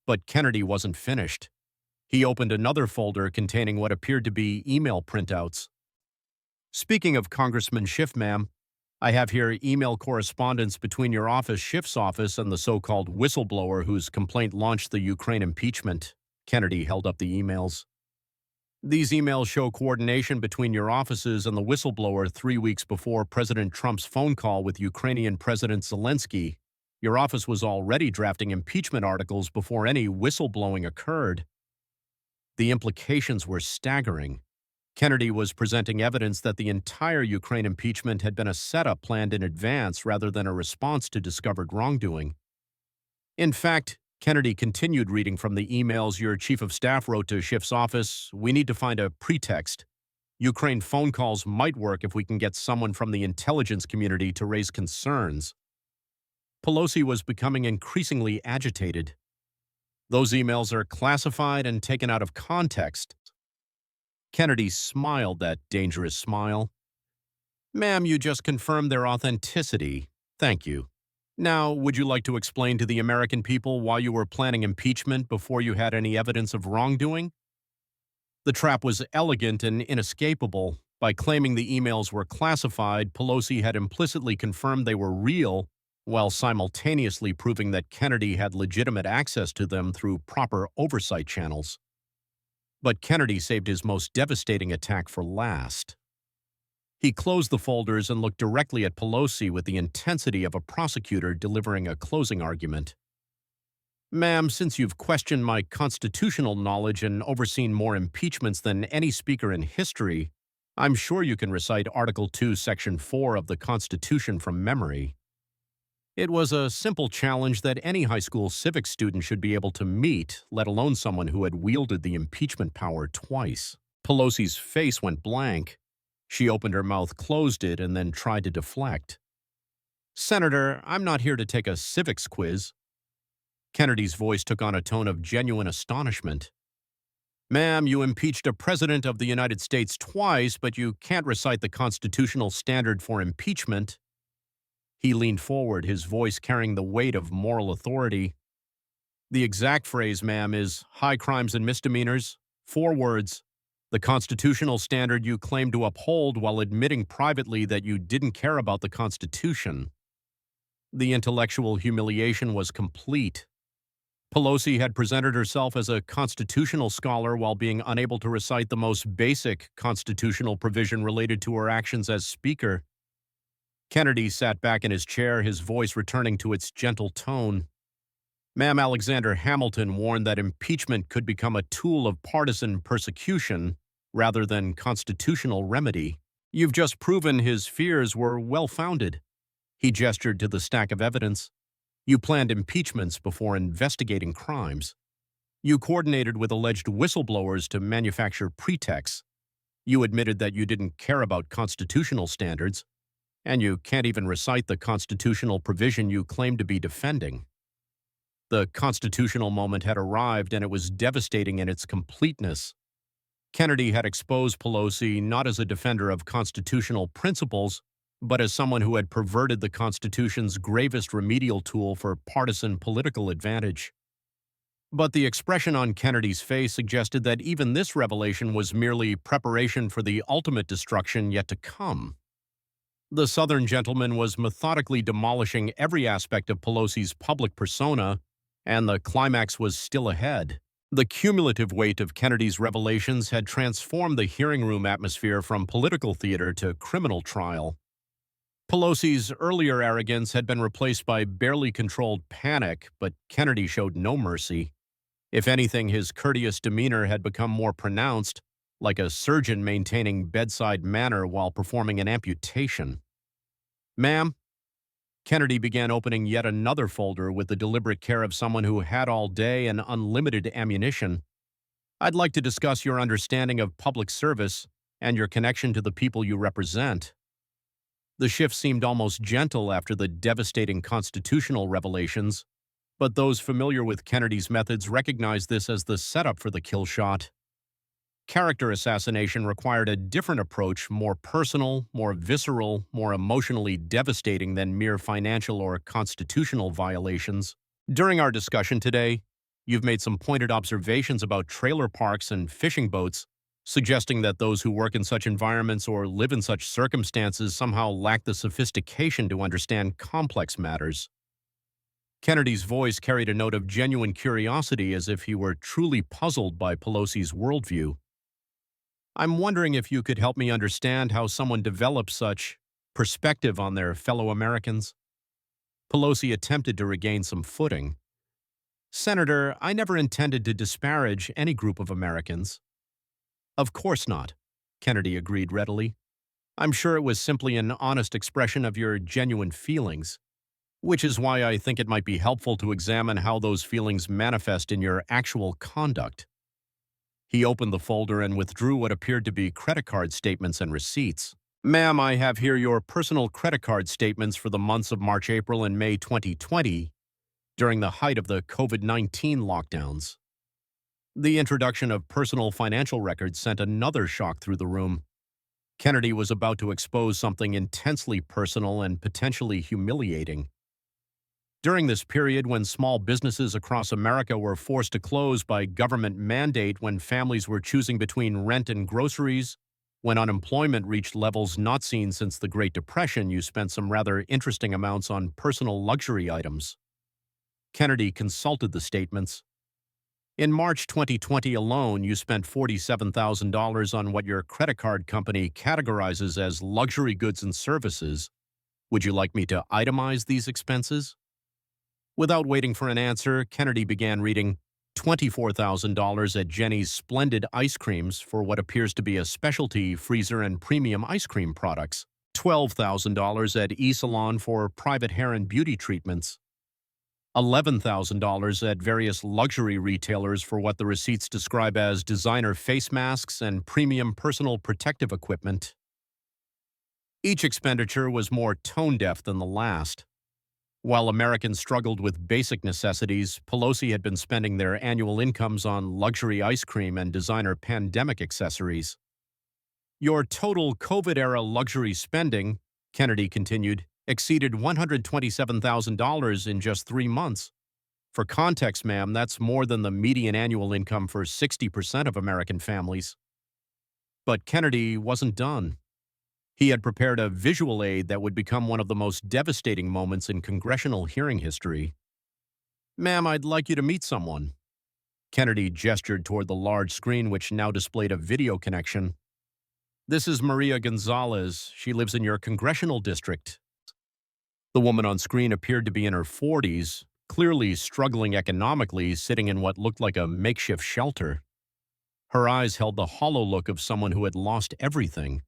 but Kennedy wasn't finished. He opened another folder containing what appeared to be email printouts. Speaking of Congressman Schiff, ma'am, I have here email correspondence between your office, Schiff's office, and the so-called whistleblower whose complaint launched the Ukraine impeachment. Kennedy held up the emails. These emails show coordination between your offices and the whistleblower 3 weeks before President Trump's phone call with Ukrainian President Zelensky. Your office was already drafting impeachment articles before any whistleblowing occurred. The implications were staggering. Kennedy was presenting evidence that the entire Ukraine impeachment had been a setup planned in advance rather than a response to discovered wrongdoing. In fact, Kennedy continued reading from the emails your chief of staff wrote to Schiff's office. We need to find a pretext. Ukraine phone calls might work if we can get someone from the intelligence community to raise concerns. Pelosi was becoming increasingly agitated. Those emails are classified and taken out of context. Kennedy smiled that dangerous smile. Ma'am, you just confirmed their authenticity. Thank you. Now, would you like to explain to the American people why you were planning impeachment before you had any evidence of wrongdoing? The trap was elegant and inescapable. By claiming the emails were classified, Pelosi had implicitly confirmed they were real, while simultaneously proving that Kennedy had legitimate access to them through proper oversight channels. But Kennedy saved his most devastating attack for last. He closed the folders and looked directly at Pelosi with the intensity of a prosecutor delivering a closing argument. Ma'am, since you've questioned my constitutional knowledge and overseen more impeachments than any speaker in history, I'm sure you can recite Article 2, Section 4 of the Constitution from memory. It was a simple challenge that any high school civics student should be able to meet, let alone someone who had wielded the impeachment power twice. Pelosi's face went blank. She opened her mouth, closed it, and then tried to deflect. Senator, I'm not here to take a civics quiz. Kennedy's voice took on a tone of genuine astonishment. Ma'am, you impeached a president of the United States twice, but you can't recite the constitutional standard for impeachment. He leaned forward, his voice carrying the weight of moral authority. The exact phrase, ma'am, is high crimes and misdemeanors. 4 words. The constitutional standard you claim to uphold while admitting privately that you didn't care about the Constitution. The intellectual humiliation was complete. Pelosi had presented herself as a constitutional scholar while being unable to recite the most basic constitutional provision related to her actions as Speaker. Kennedy sat back in his chair, his voice returning to its gentle tone. Ma'am, Alexander Hamilton warned that impeachment could become a tool of partisan persecution rather than constitutional remedy. You've just proven his fears were well-founded. He gestured to the stack of evidence. You planned impeachments before investigating crimes. You coordinated with alleged whistleblowers to manufacture pretexts. You admitted that you didn't care about constitutional standards, and you can't even recite the constitutional provision you claim to be defending. The constitutional moment had arrived, and it was devastating in its completeness. Kennedy had exposed Pelosi not as a defender of constitutional principles, but as someone who had perverted the Constitution's gravest remedial tool for partisan political advantage. But the expression on Kennedy's face suggested that even this revelation was merely preparation for the ultimate destruction yet to come. The Southern gentleman was methodically demolishing every aspect of Pelosi's public persona, and the climax was still ahead. The cumulative weight of Kennedy's revelations had transformed the hearing room atmosphere from political theater to criminal trial. Pelosi's earlier arrogance had been replaced by barely controlled panic, but Kennedy showed no mercy. If anything, his courteous demeanor had become more pronounced, like a surgeon maintaining bedside manner while performing an amputation. Ma'am, Kennedy began opening yet another folder with the deliberate care of someone who had all day and unlimited ammunition. I'd like to discuss your understanding of public service and your connection to the people you represent. The shift seemed almost gentle after the devastating constitutional revelations, but those familiar with Kennedy's methods recognized this as the setup for the kill shot. Character assassination required a different approach, more personal, more visceral, more emotionally devastating than mere financial or constitutional violations. During our discussion today, you've made some pointed observations about trailer parks and fishing boats, suggesting that those who work in such environments or live in such circumstances somehow lack the sophistication to understand complex matters. Kennedy's voice carried a note of genuine curiosity, as if he were truly puzzled by Pelosi's worldview. I'm wondering if you could help me understand how someone develops such perspective on their fellow Americans. Pelosi attempted to regain some footing. Senator, I never intended to disparage any group of Americans. Of course not, Kennedy agreed readily. I'm sure it was simply an honest expression of your genuine feelings, which is why I think it might be helpful to examine how those feelings manifest in your actual conduct. He opened the folder and withdrew what appeared to be credit card statements and receipts. Ma'am, I have here your personal credit card statements for the months of March, April, and May 2020, during the height of the COVID-19 lockdowns. The introduction of personal financial records sent another shock through the room. Kennedy was about to expose something intensely personal and potentially humiliating. During this period, when small businesses across America were forced to close by government mandate, when families were choosing between rent and groceries, when unemployment reached levels not seen since the Great Depression, you spent some rather interesting amounts on personal luxury items. Kennedy consulted the statements. In March 2020 alone, you spent $47,000 on what your credit card company categorizes as luxury goods and services. Would you like me to itemize these expenses? Without waiting for an answer, Kennedy began reading $24,000 at Jenny's Splendid Ice Creams for what appears to be a specialty freezer and premium ice cream products, $12,000 at eSalon for private hair and beauty treatments, $11,000 at various luxury retailers for what the receipts describe as designer face masks and premium personal protective equipment. Each expenditure was more tone-deaf than the last. While Americans struggled with basic necessities, Pelosi had been spending their annual incomes on luxury ice cream and designer pandemic accessories. Your total COVID-era luxury spending, Kennedy continued, exceeded $127,000 in just 3 months. For context, ma'am, that's more than the median annual income for 60% of American families. But Kennedy wasn't done. He had prepared a visual aid that would become one of the most devastating moments in congressional hearing history. Ma'am, I'd like you to meet someone. Kennedy gestured toward the large screen which now displayed a video connection. This is Maria Gonzalez. She lives in your congressional district. The woman on screen appeared to be in her 40s, clearly struggling economically, sitting in what looked like a makeshift shelter. Her eyes held the hollow look of someone who had lost everything.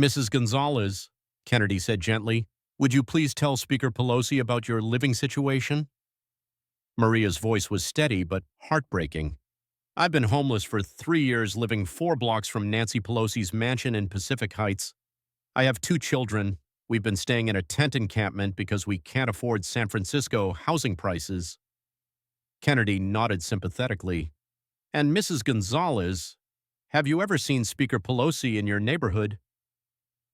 Mrs. Gonzalez, Kennedy said gently, would you please tell Speaker Pelosi about your living situation? Maria's voice was steady but heartbreaking. I've been homeless for 3 years, living 4 blocks from Nancy Pelosi's mansion in Pacific Heights. I have 2 children. We've been staying in a tent encampment because we can't afford San Francisco housing prices. Kennedy nodded sympathetically. And Mrs. Gonzalez, have you ever seen Speaker Pelosi in your neighborhood?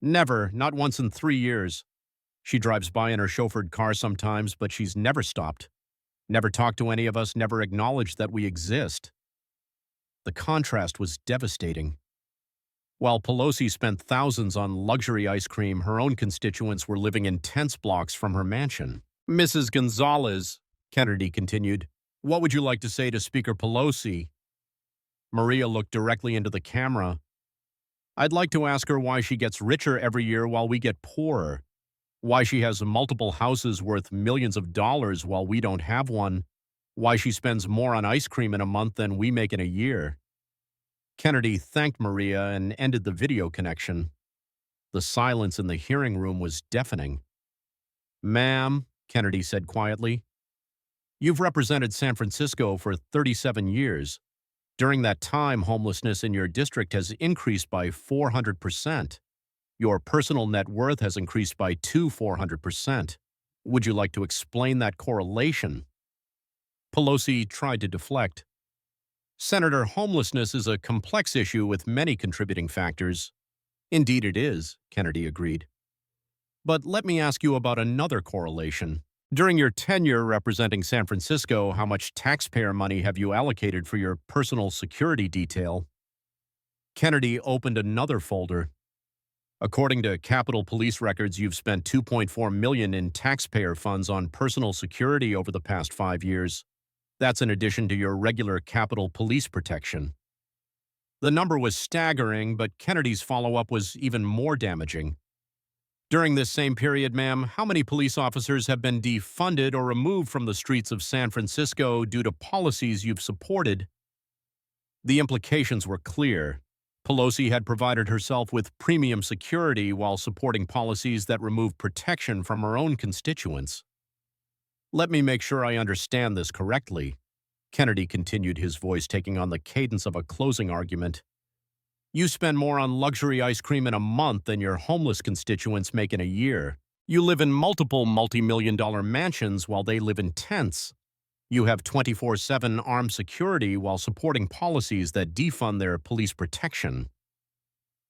Never, not once in 3 years. She drives by in her chauffeured car sometimes, but she's never stopped. Never talked to any of us, never acknowledged that we exist. The contrast was devastating. While Pelosi spent thousands on luxury ice cream, her own constituents were living in tents blocks from her mansion. Mrs. Gonzalez, Kennedy continued, what would you like to say to Speaker Pelosi? Maria looked directly into the camera. I'd like to ask her why she gets richer every year while we get poorer. Why she has multiple houses worth millions of dollars while we don't have one. Why she spends more on ice cream in a month than we make in a year. Kennedy thanked Maria and ended the video connection. The silence in the hearing room was deafening. Ma'am, Kennedy said quietly, you've represented San Francisco for 37 years. During that time, homelessness in your district has increased by 400%. Your personal net worth has increased by 400%. Would you like to explain that correlation? Pelosi tried to deflect. Senator, homelessness is a complex issue with many contributing factors. Indeed it is, Kennedy agreed. But let me ask you about another correlation. During your tenure representing San Francisco, how much taxpayer money have you allocated for your personal security detail? Kennedy opened another folder. According to Capitol Police records, you've spent $2.4 million in taxpayer funds on personal security over the past 5 years. That's in addition to your regular Capitol Police protection. The number was staggering, but Kennedy's follow-up was even more damaging. During this same period, ma'am, how many police officers have been defunded or removed from the streets of San Francisco due to policies you've supported? The implications were clear. Pelosi had provided herself with premium security while supporting policies that removed protection from her own constituents. Let me make sure I understand this correctly. Kennedy continued, his voice taking on the cadence of a closing argument. You spend more on luxury ice cream in a month than your homeless constituents make in a year. You live in multiple multi-million-dollar mansions while they live in tents. You have 24/7 armed security while supporting policies that defund their police protection.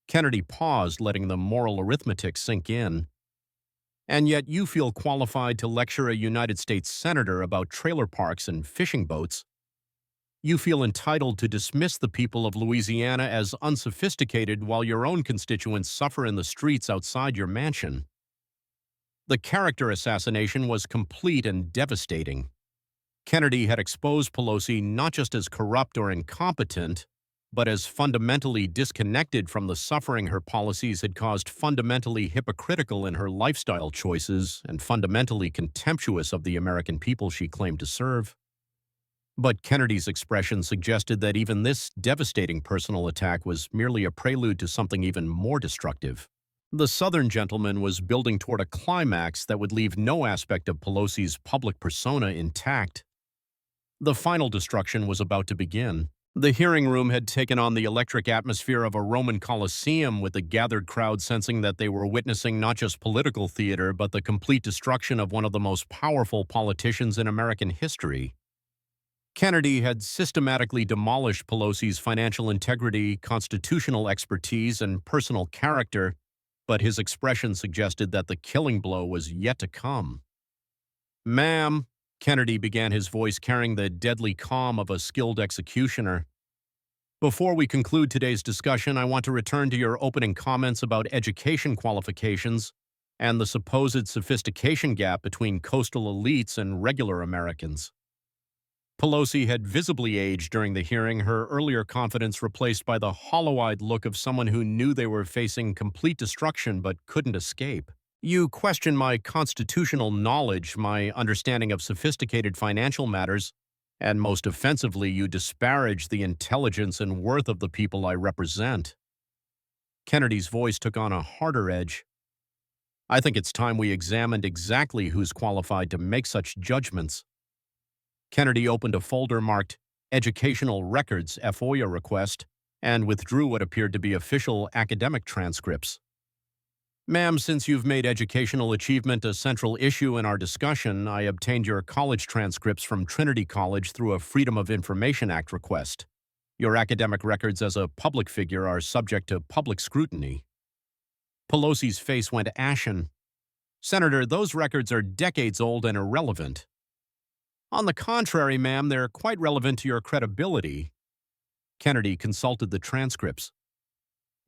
Kennedy paused, letting the moral arithmetic sink in. And yet you feel qualified to lecture a United States senator about trailer parks and fishing boats. You feel entitled to dismiss the people of Louisiana as unsophisticated while your own constituents suffer in the streets outside your mansion. The character assassination was complete and devastating. Kennedy had exposed Pelosi not just as corrupt or incompetent, but as fundamentally disconnected from the suffering her policies had caused, fundamentally hypocritical in her lifestyle choices, and fundamentally contemptuous of the American people she claimed to serve. But Kennedy's expression suggested that even this devastating personal attack was merely a prelude to something even more destructive. The Southern gentleman was building toward a climax that would leave no aspect of Pelosi's public persona intact. The final destruction was about to begin. The hearing room had taken on the electric atmosphere of a Roman Colosseum, with the gathered crowd sensing that they were witnessing not just political theater, but the complete destruction of one of the most powerful politicians in American history. Kennedy had systematically demolished Pelosi's financial integrity, constitutional expertise, and personal character, but his expression suggested that the killing blow was yet to come. Ma'am, Kennedy began, his voice carrying the deadly calm of a skilled executioner. Before we conclude today's discussion, I want to return to your opening comments about education qualifications and the supposed sophistication gap between coastal elites and regular Americans. Pelosi had visibly aged during the hearing, her earlier confidence replaced by the hollow-eyed look of someone who knew they were facing complete destruction but couldn't escape. You question my constitutional knowledge, my understanding of sophisticated financial matters, and most offensively, you disparage the intelligence and worth of the people I represent. Kennedy's voice took on a harder edge. I think it's time we examined exactly who's qualified to make such judgments. Kennedy opened a folder marked Educational Records FOIA request and withdrew what appeared to be official academic transcripts. Ma'am, since you've made educational achievement a central issue in our discussion, I obtained your college transcripts from Trinity College through a Freedom of Information Act request. Your academic records as a public figure are subject to public scrutiny. Pelosi's face went ashen. Senator, those records are decades old and irrelevant. On the contrary, ma'am, they're quite relevant to your credibility. Kennedy consulted the transcripts.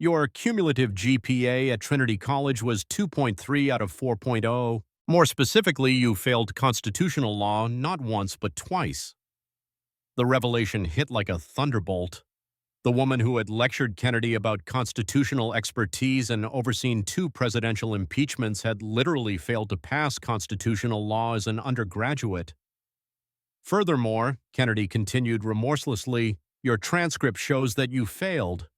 Your cumulative GPA at Trinity College was 2.3 out of 4.0. More specifically, you failed constitutional law not once but twice. The revelation hit like a thunderbolt. The woman who had lectured Kennedy about constitutional expertise and overseen 2 presidential impeachments had literally failed to pass constitutional law as an undergraduate. Furthermore, Kennedy continued remorselessly, your transcript shows that you failed.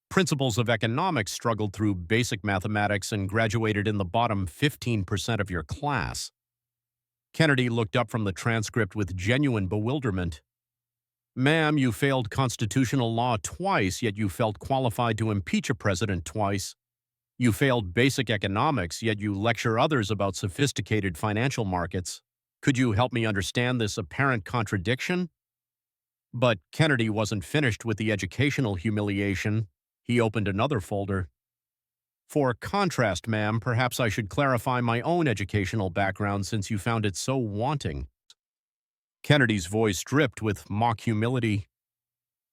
Principles of economics struggled through basic mathematics and graduated in the bottom 15% of your class. Kennedy looked up from the transcript with genuine bewilderment. Ma'am, you failed constitutional law twice, yet you felt qualified to impeach a president twice. You failed basic economics, yet you lecture others about sophisticated financial markets. Could you help me understand this apparent contradiction? But Kennedy wasn't finished with the educational humiliation. He opened another folder. For contrast, ma'am, perhaps I should clarify my own educational background since you found it so wanting. Kennedy's voice dripped with mock humility.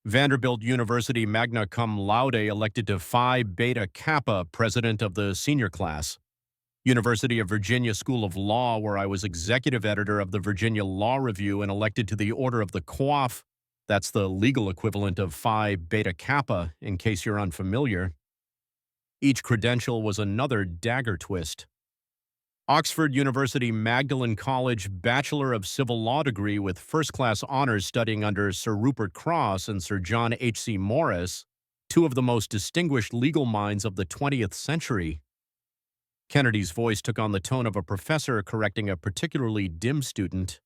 Vanderbilt University magna cum laude, elected to Phi Beta Kappa, president of the senior class. University of Virginia School of Law, where I was executive editor of the Virginia Law Review and elected to the Order of the Coif. That's the legal equivalent of Phi Beta Kappa, in case you're unfamiliar. Each credential was another dagger twist. Oxford University Magdalen College Bachelor of Civil Law degree with first-class honors studying under Sir Rupert Cross and Sir John H.C. Morris, 2 of the most distinguished legal minds of the 20th century. Kennedy's voice took on the tone of a professor correcting a particularly dim student.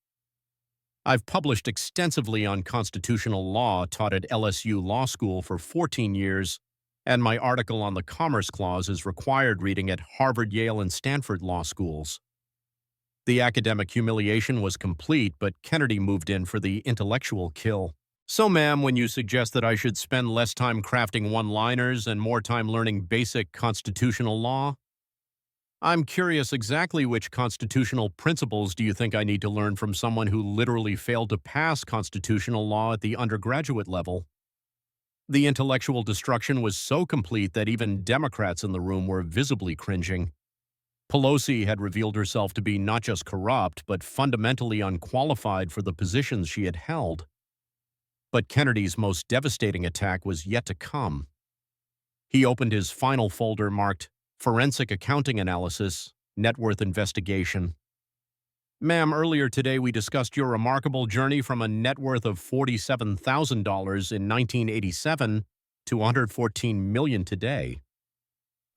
I've published extensively on constitutional law, taught at LSU Law School for 14 years, and my article on the Commerce Clause is required reading at Harvard, Yale, and Stanford law schools. The academic humiliation was complete, but Kennedy moved in for the intellectual kill. So, ma'am, when you suggest that I should spend less time crafting one-liners and more time learning basic constitutional law, I'm curious exactly which constitutional principles do you think I need to learn from someone who literally failed to pass constitutional law at the undergraduate level? The intellectual destruction was so complete that even Democrats in the room were visibly cringing. Pelosi had revealed herself to be not just corrupt, but fundamentally unqualified for the positions she had held. But Kennedy's most devastating attack was yet to come. He opened his final folder marked Forensic Accounting Analysis, Net Worth Investigation. Ma'am, earlier today we discussed your remarkable journey from a net worth of $47,000 in 1987 to $114 million today.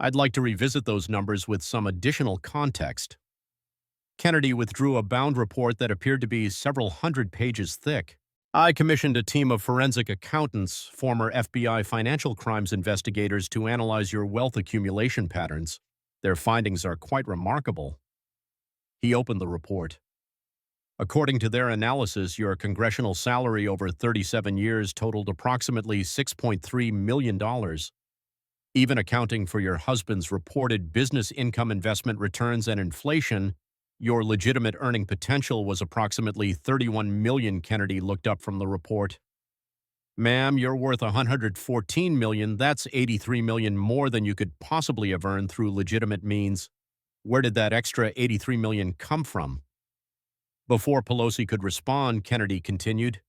I'd like to revisit those numbers with some additional context. Kennedy withdrew a bound report that appeared to be several hundred pages thick. I commissioned a team of forensic accountants, former FBI financial crimes investigators, to analyze your wealth accumulation patterns. Their findings are quite remarkable. He opened the report. According to their analysis, your congressional salary over 37 years totaled approximately $6.3 million. Even accounting for your husband's reported business income investment returns and inflation, Your legitimate earning potential was approximately 31 million, Kennedy looked up from the report. Ma'am, you're worth 114 million. That's 83 million more than you could possibly have earned through legitimate means. Where did that extra 83 million come from? Before Pelosi could respond, Kennedy continued.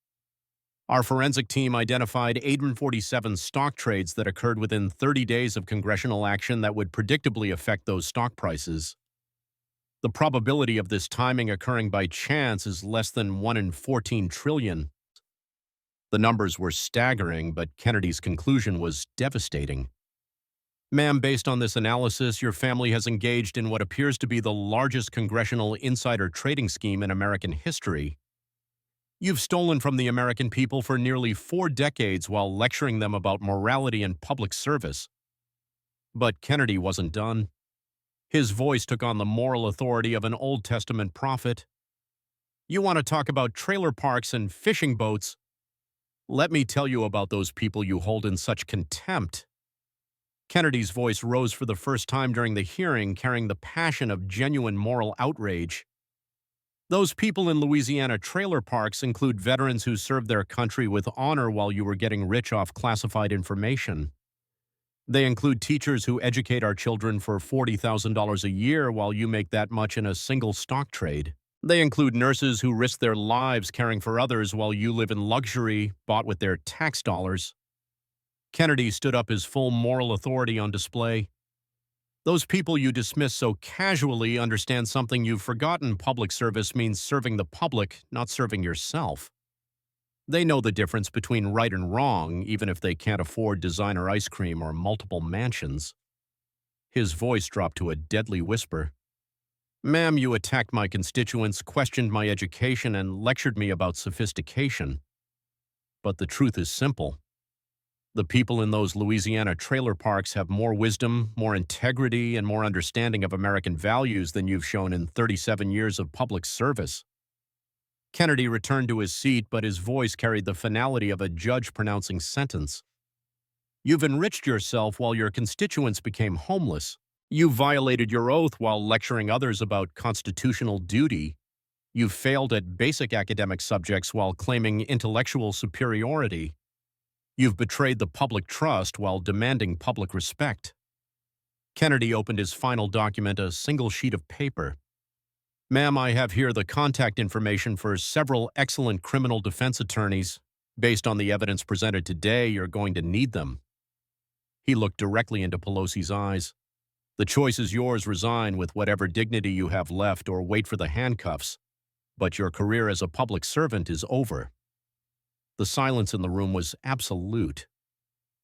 Our forensic team identified 847 stock trades that occurred within 30 days of congressional action that would predictably affect those stock prices. The probability of this timing occurring by chance is less than 1 in 14 trillion. The numbers were staggering, but Kennedy's conclusion was devastating. Ma'am, based on this analysis, your family has engaged in what appears to be the largest congressional insider trading scheme in American history. You've stolen from the American people for nearly 4 decades while lecturing them about morality and public service. But Kennedy wasn't done. His voice took on the moral authority of an Old Testament prophet. You want to talk about trailer parks and fishing boats? Let me tell you about those people you hold in such contempt. Kennedy's voice rose for the first time during the hearing, carrying the passion of genuine moral outrage. Those people in Louisiana trailer parks include veterans who served their country with honor while you were getting rich off classified information. They include teachers who educate our children for $40,000 a year while you make that much in a single stock trade. They include nurses who risk their lives caring for others while you live in luxury, bought with their tax dollars. Kennedy stood up his full moral authority on display. Those people you dismiss so casually understand something you've forgotten. Public service means serving the public, not serving yourself. They know the difference between right and wrong, even if they can't afford designer ice cream or multiple mansions. His voice dropped to a deadly whisper. Ma'am, you attacked my constituents, questioned my education, and lectured me about sophistication. But the truth is simple. The people in those Louisiana trailer parks have more wisdom, more integrity, and more understanding of American values than you've shown in 37 years of public service. Kennedy returned to his seat, but his voice carried the finality of a judge pronouncing sentence. You've enriched yourself while your constituents became homeless. You violated your oath while lecturing others about constitutional duty. You failed at basic academic subjects while claiming intellectual superiority. You've betrayed the public trust while demanding public respect. Kennedy opened his final document, a single sheet of paper. Ma'am, I have here the contact information for several excellent criminal defense attorneys. Based on the evidence presented today, you're going to need them. He looked directly into Pelosi's eyes. The choice is yours. Resign with whatever dignity you have left or wait for the handcuffs. But your career as a public servant is over. The silence in the room was absolute.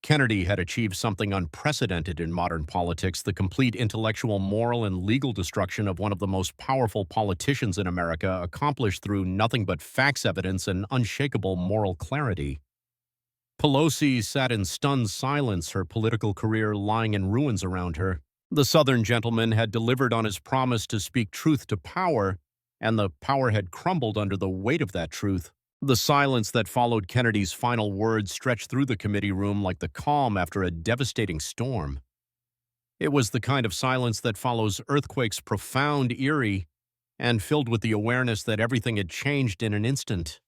Kennedy had achieved something unprecedented in modern politics, the complete intellectual, moral, and legal destruction of one of the most powerful politicians in America, accomplished through nothing but facts, evidence, and unshakable moral clarity. Pelosi sat in stunned silence, her political career lying in ruins around her. The Southern gentleman had delivered on his promise to speak truth to power, and the power had crumbled under the weight of that truth. The silence that followed Kennedy's final words stretched through the committee room like the calm after a devastating storm. It was the kind of silence that follows earthquakes, profound, eerie, and filled with the awareness that everything had changed in an instant.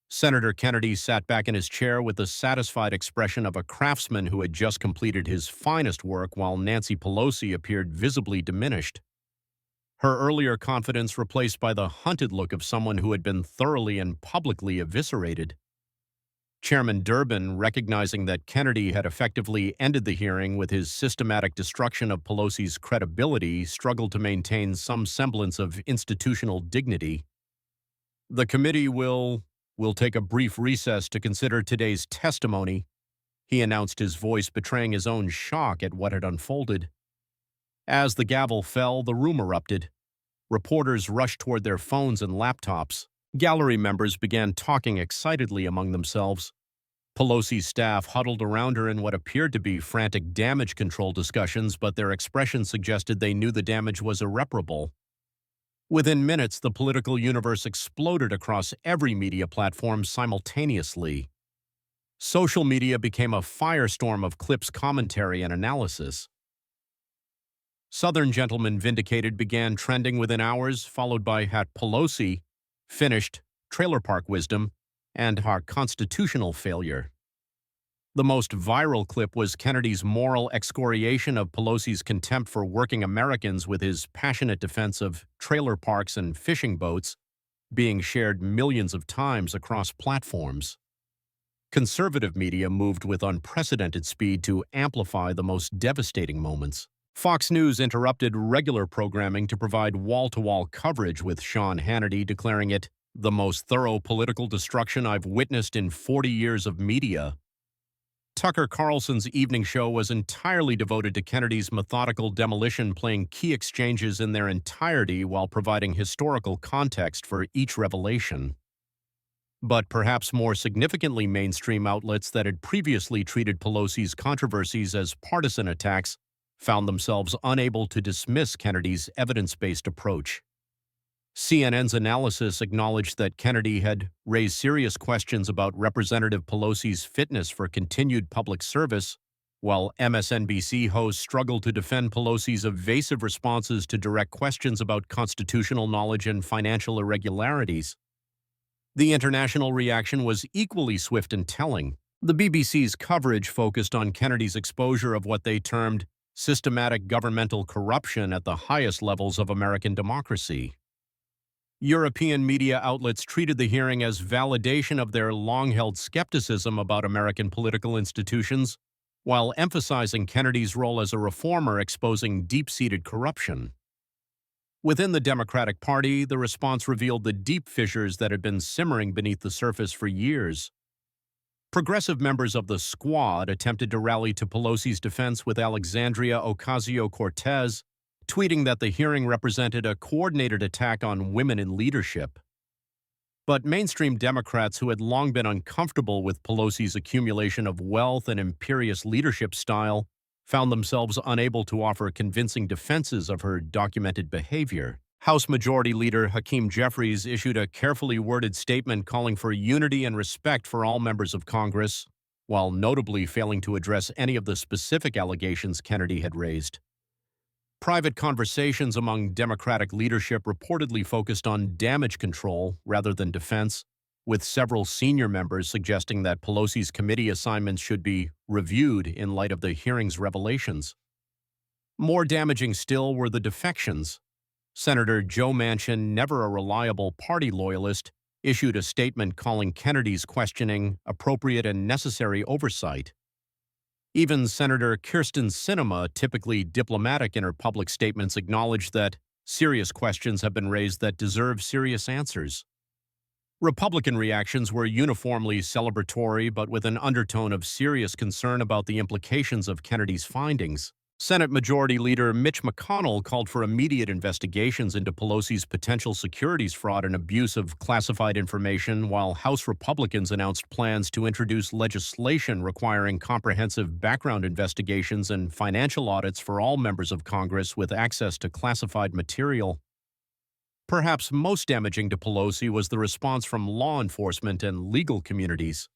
Senator Kennedy sat back in his chair with the satisfied expression of a craftsman who had just completed his finest work, while Nancy Pelosi appeared visibly diminished. Her earlier confidence replaced by the hunted look of someone who had been thoroughly and publicly eviscerated. Chairman Durbin, recognizing that Kennedy had effectively ended the hearing with his systematic destruction of Pelosi's credibility, struggled to maintain some semblance of institutional dignity. The committee will take a brief recess to consider today's testimony, he announced, his voice betraying his own shock at what had unfolded. As the gavel fell, the room erupted. Reporters rushed toward their phones and laptops. Gallery members began talking excitedly among themselves. Pelosi's staff huddled around her in what appeared to be frantic damage control discussions, but their expressions suggested they knew the damage was irreparable. Within minutes, the political universe exploded across every media platform simultaneously. Social media became a firestorm of clips, commentary, and analysis. Southern Gentleman Vindicated began trending within hours, followed by Hat Pelosi, Finished, Trailer Park Wisdom, and Our Constitutional Failure. The most viral clip was Kennedy's moral excoriation of Pelosi's contempt for working Americans with his passionate defense of trailer parks and fishing boats, being shared millions of times across platforms. Conservative media moved with unprecedented speed to amplify the most devastating moments. Fox News interrupted regular programming to provide wall-to-wall coverage, with Sean Hannity declaring it the most thorough political destruction I've witnessed in 40 years of media. Tucker Carlson's evening show was entirely devoted to Kennedy's methodical demolition, playing key exchanges in their entirety while providing historical context for each revelation. But perhaps more significantly, mainstream outlets that had previously treated Pelosi's controversies as partisan attacks found themselves unable to dismiss Kennedy's evidence-based approach. CNN's analysis acknowledged that Kennedy had raised serious questions about Representative Pelosi's fitness for continued public service, while MSNBC hosts struggled to defend Pelosi's evasive responses to direct questions about constitutional knowledge and financial irregularities. The international reaction was equally swift and telling. The BBC's coverage focused on Kennedy's exposure of what they termed systematic governmental corruption at the highest levels of American democracy. European media outlets treated the hearing as validation of their long-held skepticism about American political institutions, while emphasizing Kennedy's role as a reformer, exposing deep-seated corruption. Within the Democratic Party, the response revealed the deep fissures that had been simmering beneath the surface for years. Progressive members of the Squad attempted to rally to Pelosi's defense, with Alexandria Ocasio-Cortez tweeting that the hearing represented a coordinated attack on women in leadership. But mainstream Democrats, who had long been uncomfortable with Pelosi's accumulation of wealth and imperious leadership style, found themselves unable to offer convincing defenses of her documented behavior. House Majority Leader Hakeem Jeffries issued a carefully worded statement calling for unity and respect for all members of Congress, while notably failing to address any of the specific allegations Kennedy had raised. Private conversations among Democratic leadership reportedly focused on damage control rather than defense, with several senior members suggesting that Pelosi's committee assignments should be reviewed in light of the hearing's revelations. More damaging still were the defections. Senator Joe Manchin, never a reliable party loyalist, issued a statement calling Kennedy's questioning appropriate and necessary oversight. Even Senator Kyrsten Sinema, typically diplomatic in her public statements, acknowledged that serious questions have been raised that deserve serious answers. Republican reactions were uniformly celebratory, but with an undertone of serious concern about the implications of Kennedy's findings. Senate Majority Leader Mitch McConnell called for immediate investigations into Pelosi's potential securities fraud and abuse of classified information, while House Republicans announced plans to introduce legislation requiring comprehensive background investigations and financial audits for all members of Congress with access to classified material. Perhaps most damaging to Pelosi was the response from law enforcement and legal communities.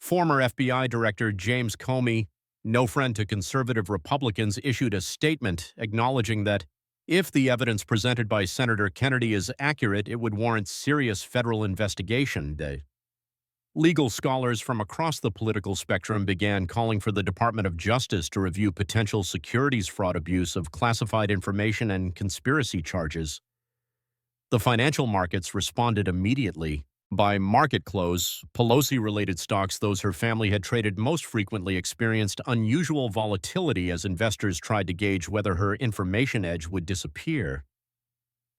Former FBI Director James Comey, no friend to conservative Republicans, issued a statement acknowledging that if the evidence presented by Senator Kennedy is accurate, it would warrant serious federal investigation. Legal scholars from across the political spectrum began calling for the Department of Justice to review potential securities fraud, abuse of classified information, and conspiracy charges. The financial markets responded immediately. By market close, Pelosi-related stocks, those her family had traded most frequently, experienced unusual volatility as investors tried to gauge whether her information edge would disappear.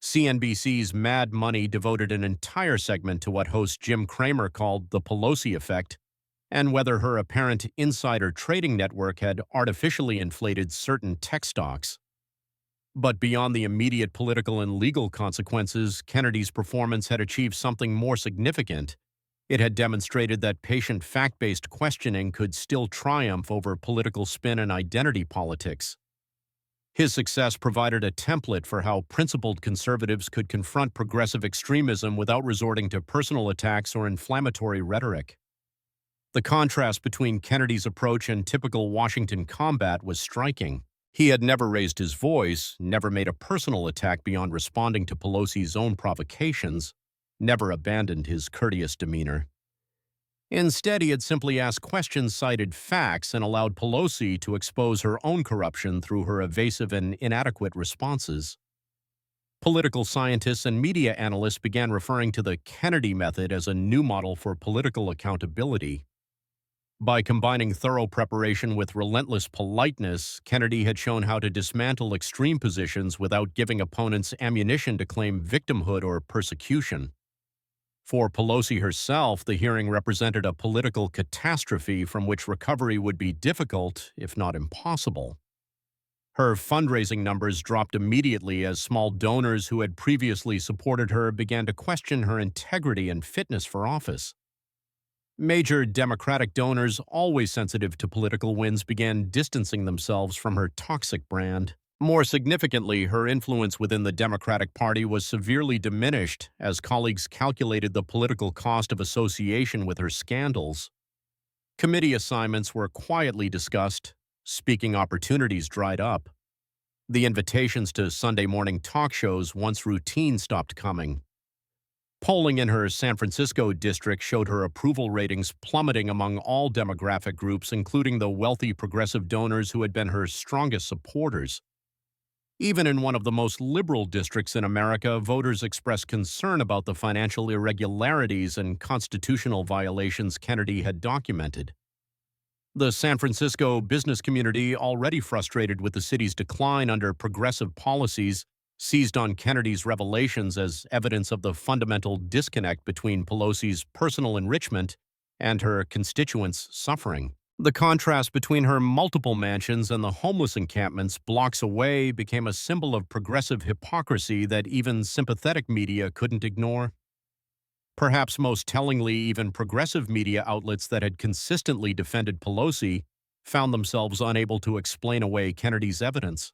CNBC's Mad Money devoted an entire segment to what host Jim Cramer called the Pelosi effect, and whether her apparent insider trading network had artificially inflated certain tech stocks. But beyond the immediate political and legal consequences, Kennedy's performance had achieved something more significant. It had demonstrated that patient, fact-based questioning could still triumph over political spin and identity politics. His success provided a template for how principled conservatives could confront progressive extremism without resorting to personal attacks or inflammatory rhetoric. The contrast between Kennedy's approach and typical Washington combat was striking. He had never raised his voice, never made a personal attack beyond responding to Pelosi's own provocations, never abandoned his courteous demeanor. Instead, he had simply asked questions, cited facts, and allowed Pelosi to expose her own corruption through her evasive and inadequate responses. Political scientists and media analysts began referring to the Kennedy method as a new model for political accountability. By combining thorough preparation with relentless politeness, Kennedy had shown how to dismantle extreme positions without giving opponents ammunition to claim victimhood or persecution. For Pelosi herself, the hearing represented a political catastrophe from which recovery would be difficult, if not impossible. Her fundraising numbers dropped immediately as small donors who had previously supported her began to question her integrity and fitness for office. Major Democratic donors, always sensitive to political wins, began distancing themselves from her toxic brand. More significantly, her influence within the Democratic Party was severely diminished as colleagues calculated the political cost of association with her scandals. Committee assignments were quietly discussed, speaking opportunities dried up. The invitations to Sunday morning talk shows, once routine, stopped coming. Polling in her San Francisco district showed her approval ratings plummeting among all demographic groups, including the wealthy progressive donors who had been her strongest supporters. Even in one of the most liberal districts in America, voters expressed concern about the financial irregularities and constitutional violations Kennedy had documented. The San Francisco business community, already frustrated with the city's decline under progressive policies, seized on Kennedy's revelations as evidence of the fundamental disconnect between Pelosi's personal enrichment and her constituents' suffering. The contrast between her multiple mansions and the homeless encampments blocks away became a symbol of progressive hypocrisy that even sympathetic media couldn't ignore. Perhaps most tellingly, even progressive media outlets that had consistently defended Pelosi found themselves unable to explain away Kennedy's evidence.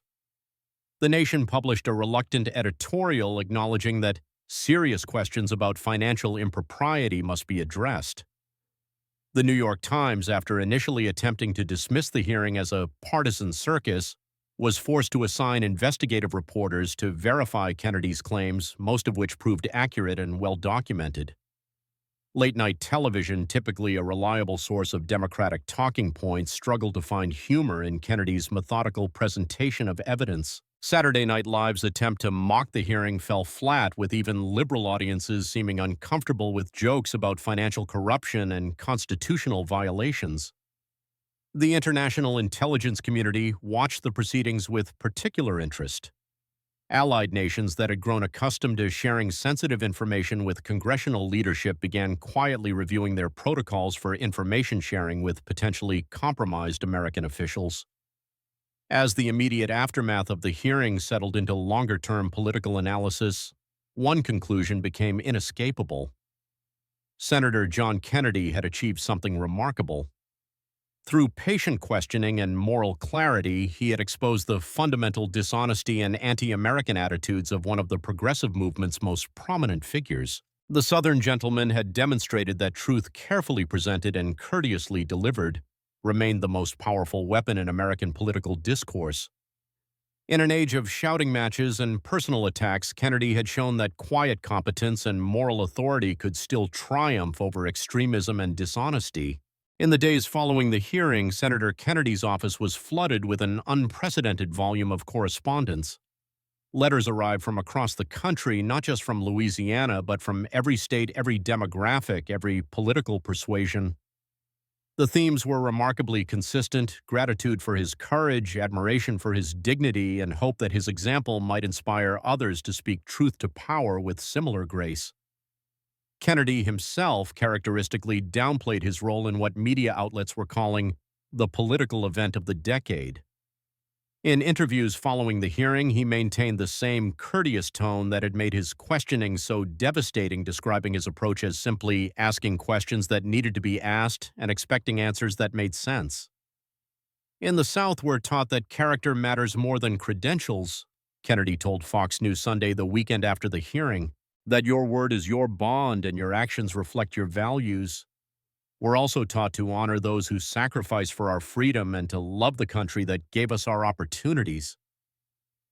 The Nation published a reluctant editorial acknowledging that serious questions about financial impropriety must be addressed. The New York Times, after initially attempting to dismiss the hearing as a partisan circus, was forced to assign investigative reporters to verify Kennedy's claims, most of which proved accurate and well-documented. Late-night television, typically a reliable source of Democratic talking points, struggled to find humor in Kennedy's methodical presentation of evidence. Saturday Night Live's attempt to mock the hearing fell flat, with even liberal audiences seeming uncomfortable with jokes about financial corruption and constitutional violations. The international intelligence community watched the proceedings with particular interest. Allied nations that had grown accustomed to sharing sensitive information with congressional leadership began quietly reviewing their protocols for information sharing with potentially compromised American officials. As the immediate aftermath of the hearing settled into longer-term political analysis, one conclusion became inescapable. Senator John Kennedy had achieved something remarkable. Through patient questioning and moral clarity, he had exposed the fundamental dishonesty and anti-American attitudes of one of the progressive movement's most prominent figures. The Southern gentleman had demonstrated that truth carefully presented and courteously delivered remained the most powerful weapon in American political discourse. In an age of shouting matches and personal attacks, Kennedy had shown that quiet competence and moral authority could still triumph over extremism and dishonesty. In the days following the hearing, Senator Kennedy's office was flooded with an unprecedented volume of correspondence. Letters arrived from across the country, not just from Louisiana, but from every state, every demographic, every political persuasion. The themes were remarkably consistent: gratitude for his courage, admiration for his dignity, and hope that his example might inspire others to speak truth to power with similar grace. Kennedy himself characteristically downplayed his role in what media outlets were calling the political event of the decade. In interviews following the hearing, he maintained the same courteous tone that had made his questioning so devastating, describing his approach as simply asking questions that needed to be asked and expecting answers that made sense. In the South, we're taught that character matters more than credentials, Kennedy told Fox News Sunday the weekend after the hearing, that your word is your bond and your actions reflect your values. We're also taught to honor those who sacrifice for our freedom and to love the country that gave us our opportunities.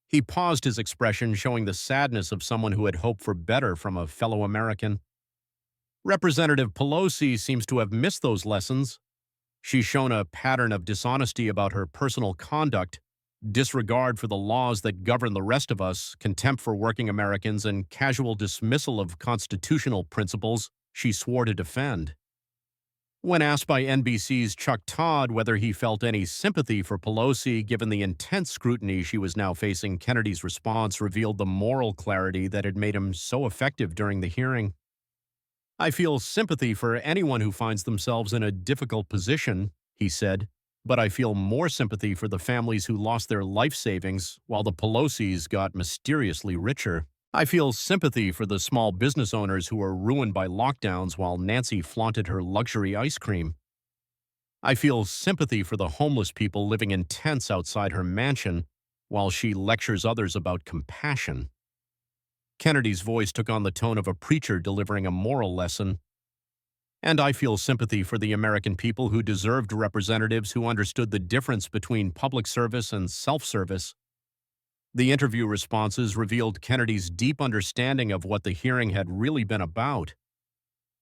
He paused his expression, showing the sadness of someone who had hoped for better from a fellow American. Representative Pelosi seems to have missed those lessons. She's shown a pattern of dishonesty about her personal conduct, disregard for the laws that govern the rest of us, contempt for working Americans, and casual dismissal of constitutional principles she swore to defend. When asked by NBC's Chuck Todd whether he felt any sympathy for Pelosi given the intense scrutiny she was now facing, Kennedy's response revealed the moral clarity that had made him so effective during the hearing. "I feel sympathy for anyone who finds themselves in a difficult position," he said, "but I feel more sympathy for the families who lost their life savings while the Pelosi's got mysteriously richer. I feel sympathy for the small business owners who were ruined by lockdowns while Nancy flaunted her luxury ice cream. I feel sympathy for the homeless people living in tents outside her mansion while she lectures others about compassion." Kennedy's voice took on the tone of a preacher delivering a moral lesson. "And I feel sympathy for the American people who deserved representatives who understood the difference between public service and self-service." The interview responses revealed Kennedy's deep understanding of what the hearing had really been about.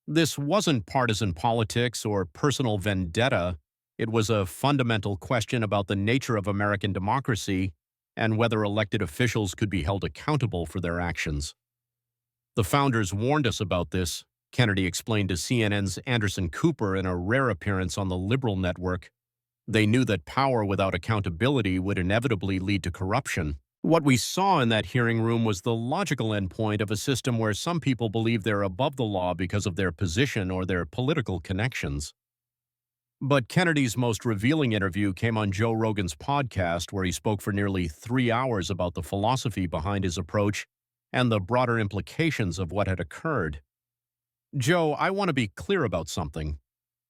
This wasn't partisan politics or personal vendetta. It was a fundamental question about the nature of American democracy and whether elected officials could be held accountable for their actions. "The founders warned us about this," Kennedy explained to CNN's Anderson Cooper in a rare appearance on the liberal network. "They knew that power without accountability would inevitably lead to corruption. What we saw in that hearing room was the logical endpoint of a system where some people believe they're above the law because of their position or their political connections." But Kennedy's most revealing interview came on Joe Rogan's podcast, where he spoke for nearly 3 hours about the philosophy behind his approach and the broader implications of what had occurred. "Joe, I want to be clear about something,"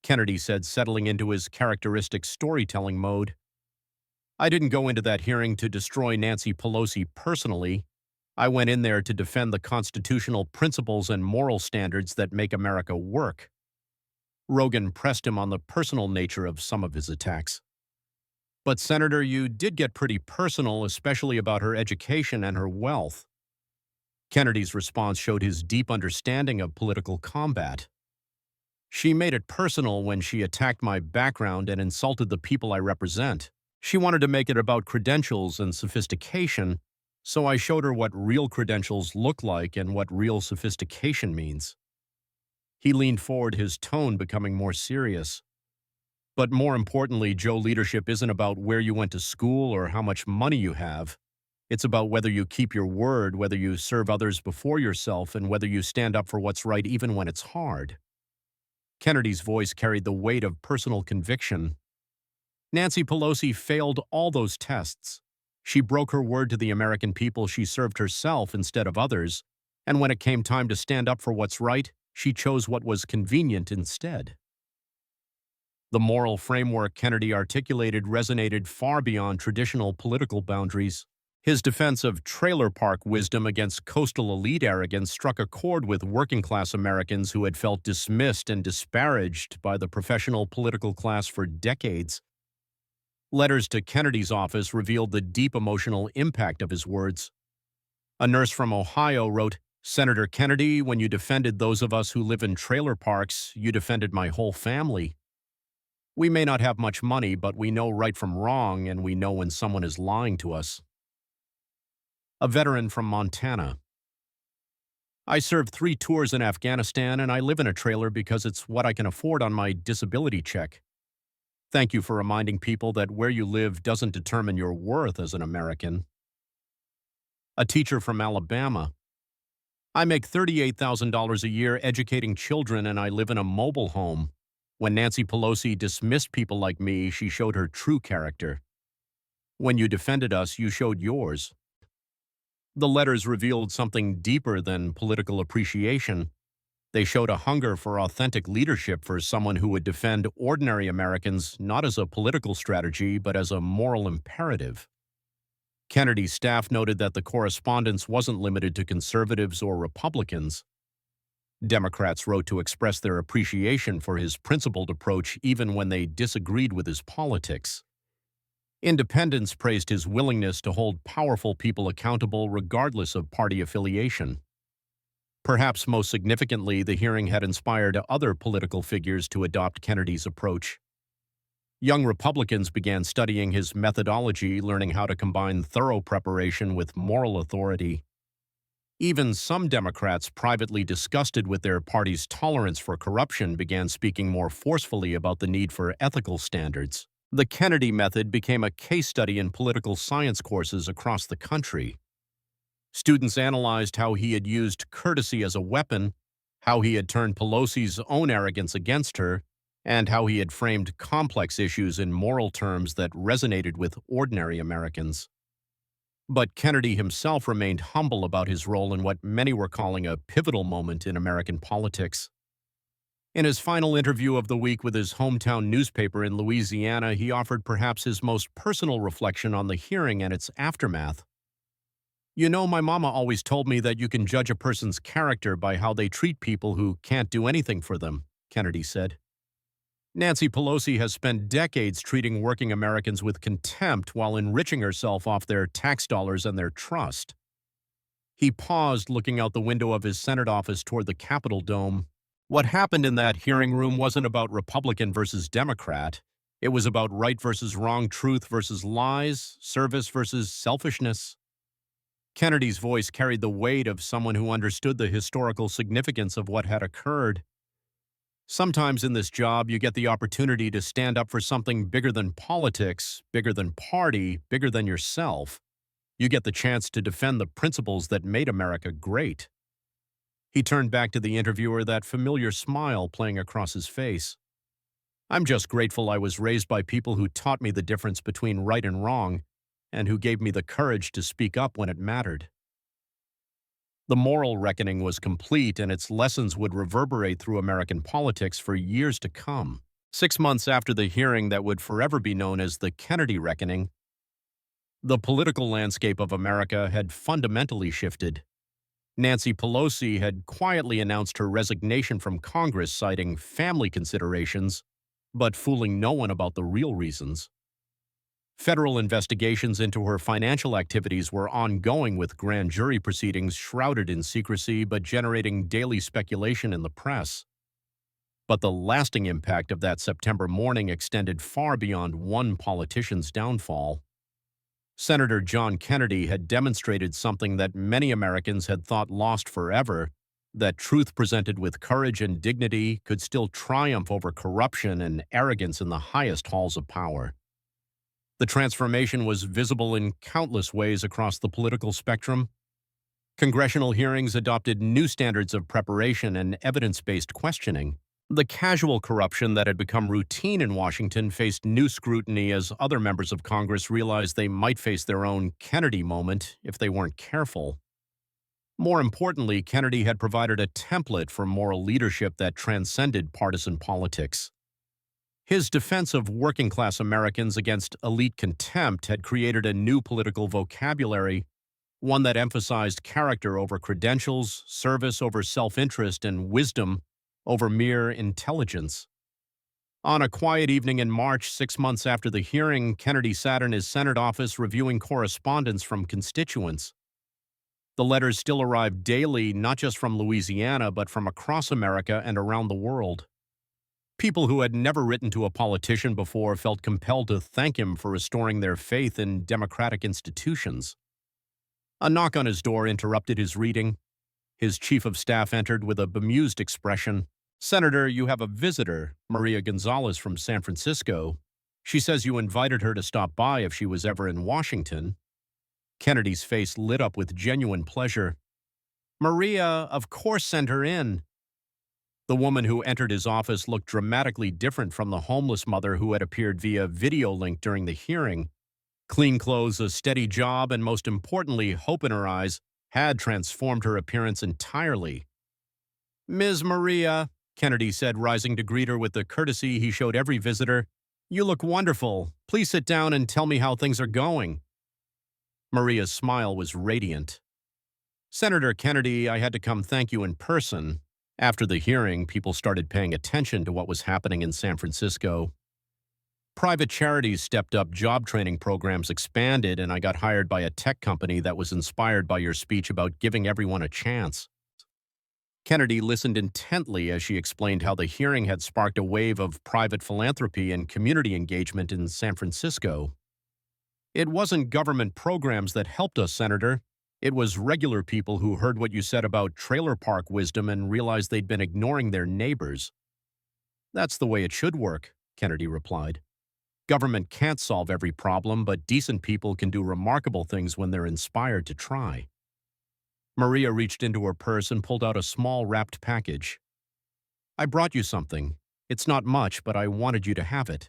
Kennedy said, settling into his characteristic storytelling mode. "I didn't go into that hearing to destroy Nancy Pelosi personally. I went in there to defend the constitutional principles and moral standards that make America work." Rogan pressed him on the personal nature of some of his attacks. "But Senator, you did get pretty personal, especially about her education and her wealth." Kennedy's response showed his deep understanding of political combat. "She made it personal when she attacked my background and insulted the people I represent. She wanted to make it about credentials and sophistication, so I showed her what real credentials look like and what real sophistication means." He leaned forward, his tone becoming more serious. "But more importantly, Joe, leadership isn't about where you went to school or how much money you have. It's about whether you keep your word, whether you serve others before yourself, and whether you stand up for what's right even when it's hard." Kennedy's voice carried the weight of personal conviction. Nancy Pelosi failed all those tests. She broke her word to the American people. She served herself instead of others, and when it came time to stand up for what's right, she chose what was convenient instead. The moral framework Kennedy articulated resonated far beyond traditional political boundaries. His defense of trailer park wisdom against coastal elite arrogance struck a chord with working-class Americans who had felt dismissed and disparaged by the professional political class for decades. Letters to Kennedy's office revealed the deep emotional impact of his words. A nurse from Ohio wrote, "Senator Kennedy, when you defended those of us who live in trailer parks, you defended my whole family. We may not have much money, but we know right from wrong, and we know when someone is lying to us." A veteran from Montana. "I served 3 tours in Afghanistan, and I live in a trailer because it's what I can afford on my disability check. Thank you for reminding people that where you live doesn't determine your worth as an American." A teacher from Alabama. "I make $38,000 a year educating children, and I live in a mobile home. When Nancy Pelosi dismissed people like me, she showed her true character. When you defended us, you showed yours." The letters revealed something deeper than political appreciation. They showed a hunger for authentic leadership for someone who would defend ordinary Americans not as a political strategy, but as a moral imperative. Kennedy's staff noted that the correspondence wasn't limited to conservatives or Republicans. Democrats wrote to express their appreciation for his principled approach even when they disagreed with his politics. Independents praised his willingness to hold powerful people accountable regardless of party affiliation. Perhaps most significantly, the hearing had inspired other political figures to adopt Kennedy's approach. Young Republicans began studying his methodology, learning how to combine thorough preparation with moral authority. Even some Democrats, privately disgusted with their party's tolerance for corruption, began speaking more forcefully about the need for ethical standards. The Kennedy method became a case study in political science courses across the country. Students analyzed how he had used courtesy as a weapon, how he had turned Pelosi's own arrogance against her, and how he had framed complex issues in moral terms that resonated with ordinary Americans. But Kennedy himself remained humble about his role in what many were calling a pivotal moment in American politics. In his final interview of the week with his hometown newspaper in Louisiana, he offered perhaps his most personal reflection on the hearing and its aftermath. "You know, my mama always told me that you can judge a person's character by how they treat people who can't do anything for them," Kennedy said. Nancy Pelosi has spent decades treating working Americans with contempt while enriching herself off their tax dollars and their trust. He paused, looking out the window of his Senate office toward the Capitol dome. What happened in that hearing room wasn't about Republican versus Democrat. It was about right versus wrong, truth versus lies, service versus selfishness. Kennedy's voice carried the weight of someone who understood the historical significance of what had occurred. Sometimes in this job, you get the opportunity to stand up for something bigger than politics, bigger than party, bigger than yourself. You get the chance to defend the principles that made America great. He turned back to the interviewer, that familiar smile playing across his face. "I'm just grateful I was raised by people who taught me the difference between right and wrong, and who gave me the courage to speak up when it mattered." The moral reckoning was complete, and its lessons would reverberate through American politics for years to come. 6 months after the hearing that would forever be known as the Kennedy Reckoning, the political landscape of America had fundamentally shifted. Nancy Pelosi had quietly announced her resignation from Congress, citing family considerations, but fooling no one about the real reasons. Federal investigations into her financial activities were ongoing, with grand jury proceedings shrouded in secrecy but generating daily speculation in the press. But the lasting impact of that September morning extended far beyond one politician's downfall. Senator John Kennedy had demonstrated something that many Americans had thought lost forever, that truth presented with courage and dignity could still triumph over corruption and arrogance in the highest halls of power. The transformation was visible in countless ways across the political spectrum. Congressional hearings adopted new standards of preparation and evidence-based questioning. The casual corruption that had become routine in Washington faced new scrutiny as other members of Congress realized they might face their own Kennedy moment if they weren't careful. More importantly, Kennedy had provided a template for moral leadership that transcended partisan politics. His defense of working-class Americans against elite contempt had created a new political vocabulary, one that emphasized character over credentials, service over self-interest, and wisdom over mere intelligence. On a quiet evening in March, 6 months after the hearing, Kennedy sat in his Senate office reviewing correspondence from constituents. The letters still arrived daily, not just from Louisiana, but from across America and around the world. People who had never written to a politician before felt compelled to thank him for restoring their faith in democratic institutions. A knock on his door interrupted his reading. His chief of staff entered with a bemused expression. "Senator, you have a visitor, Maria Gonzalez from San Francisco. She says you invited her to stop by if she was ever in Washington." Kennedy's face lit up with genuine pleasure. "Maria, of course, send her in." The woman who entered his office looked dramatically different from the homeless mother who had appeared via video link during the hearing. Clean clothes, a steady job, and most importantly, hope in her eyes had transformed her appearance entirely. "Ms. Maria," Kennedy said, rising to greet her with the courtesy he showed every visitor, "you look wonderful. Please sit down and tell me how things are going." Maria's smile was radiant. "Senator Kennedy, I had to come thank you in person. After the hearing, people started paying attention to what was happening in San Francisco. Private charities stepped up, job training programs expanded, and I got hired by a tech company that was inspired by your speech about giving everyone a chance. Kennedy listened intently as she explained how the hearing had sparked a wave of private philanthropy and community engagement in San Francisco. It wasn't government programs that helped us, Senator. It was regular people who heard what you said about trailer park wisdom and realized they'd been ignoring their neighbors. That's the way it should work, Kennedy replied. Government can't solve every problem, but decent people can do remarkable things when they're inspired to try. Maria reached into her purse and pulled out a small wrapped package. I brought you something. It's not much, but I wanted you to have it.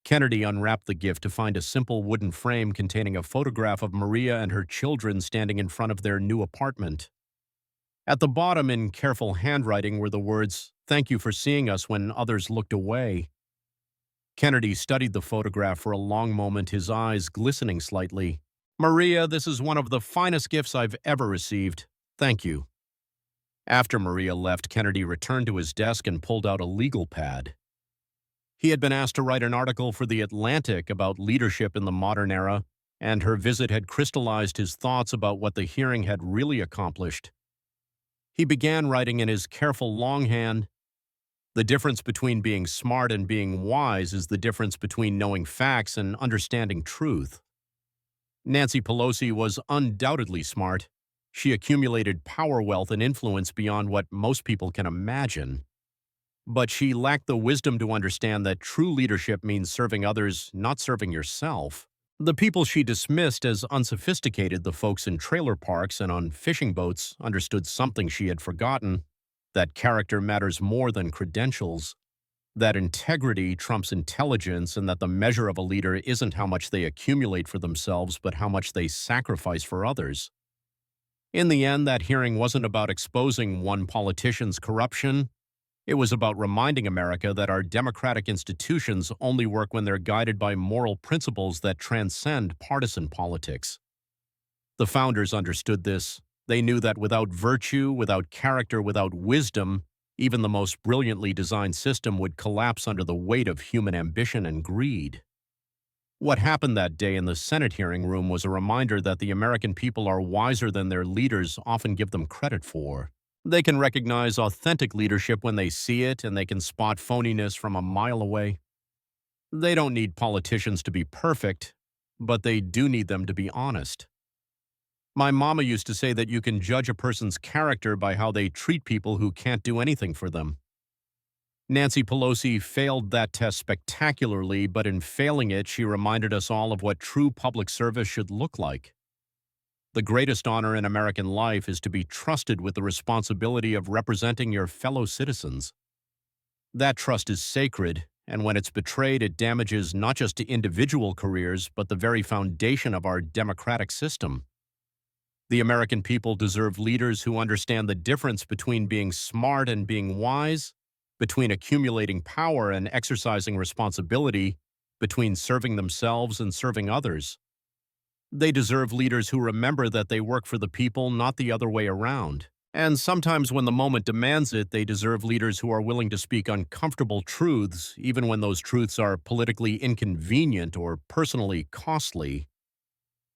Kennedy unwrapped the gift to find a simple wooden frame containing a photograph of Maria and her children standing in front of their new apartment. At the bottom, in careful handwriting, were the words, "Thank you for seeing us when others looked away." Kennedy studied the photograph for a long moment, his eyes glistening slightly. Maria, this is one of the finest gifts I've ever received. Thank you. After Maria left, Kennedy returned to his desk and pulled out a legal pad. He had been asked to write an article for The Atlantic about leadership in the modern era, and her visit had crystallized his thoughts about what the hearing had really accomplished. He began writing in his careful longhand, "The difference between being smart and being wise is the difference between knowing facts and understanding truth." Nancy Pelosi was undoubtedly smart. She accumulated power, wealth, and influence beyond what most people can imagine. But she lacked the wisdom to understand that true leadership means serving others, not serving yourself. The people she dismissed as unsophisticated, the folks in trailer parks and on fishing boats, understood something she had forgotten: that character matters more than credentials, that integrity trumps intelligence, and that the measure of a leader isn't how much they accumulate for themselves, but how much they sacrifice for others. In the end, that hearing wasn't about exposing one politician's corruption. It was about reminding America that our democratic institutions only work when they're guided by moral principles that transcend partisan politics. The founders understood this. They knew that without virtue, without character, without wisdom, even the most brilliantly designed system would collapse under the weight of human ambition and greed. What happened that day in the Senate hearing room was a reminder that the American people are wiser than their leaders often give them credit for. They can recognize authentic leadership when they see it, and they can spot phoniness from a mile away. They don't need politicians to be perfect, but they do need them to be honest. My mama used to say that you can judge a person's character by how they treat people who can't do anything for them. Nancy Pelosi failed that test spectacularly, but in failing it, she reminded us all of what true public service should look like. The greatest honor in American life is to be trusted with the responsibility of representing your fellow citizens. That trust is sacred, and when it's betrayed, it damages not just individual careers, but the very foundation of our democratic system. The American people deserve leaders who understand the difference between being smart and being wise, between accumulating power and exercising responsibility, between serving themselves and serving others. They deserve leaders who remember that they work for the people, not the other way around. And sometimes when the moment demands it, they deserve leaders who are willing to speak uncomfortable truths, even when those truths are politically inconvenient or personally costly.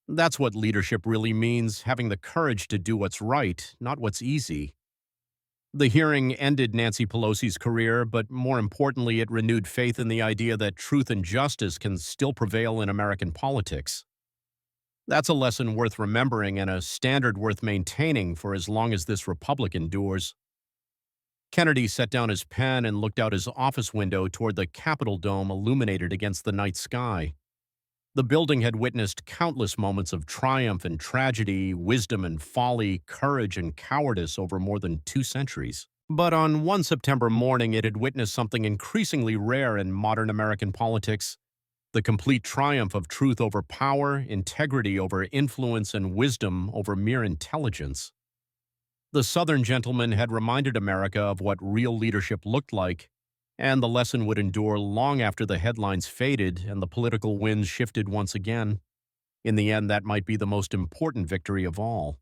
That's what leadership really means, having the courage to do what's right, not what's easy. The hearing ended Nancy Pelosi's career, but more importantly, it renewed faith in the idea that truth and justice can still prevail in American politics. That's a lesson worth remembering and a standard worth maintaining for as long as this republic endures. Kennedy set down his pen and looked out his office window toward the Capitol dome illuminated against the night sky. The building had witnessed countless moments of triumph and tragedy, wisdom and folly, courage and cowardice over more than 2 centuries. But on one September morning, it had witnessed something increasingly rare in modern American politics: the complete triumph of truth over power, integrity over influence, and wisdom over mere intelligence. The Southern gentleman had reminded America of what real leadership looked like, and the lesson would endure long after the headlines faded and the political winds shifted once again. In the end, that might be the most important victory of all.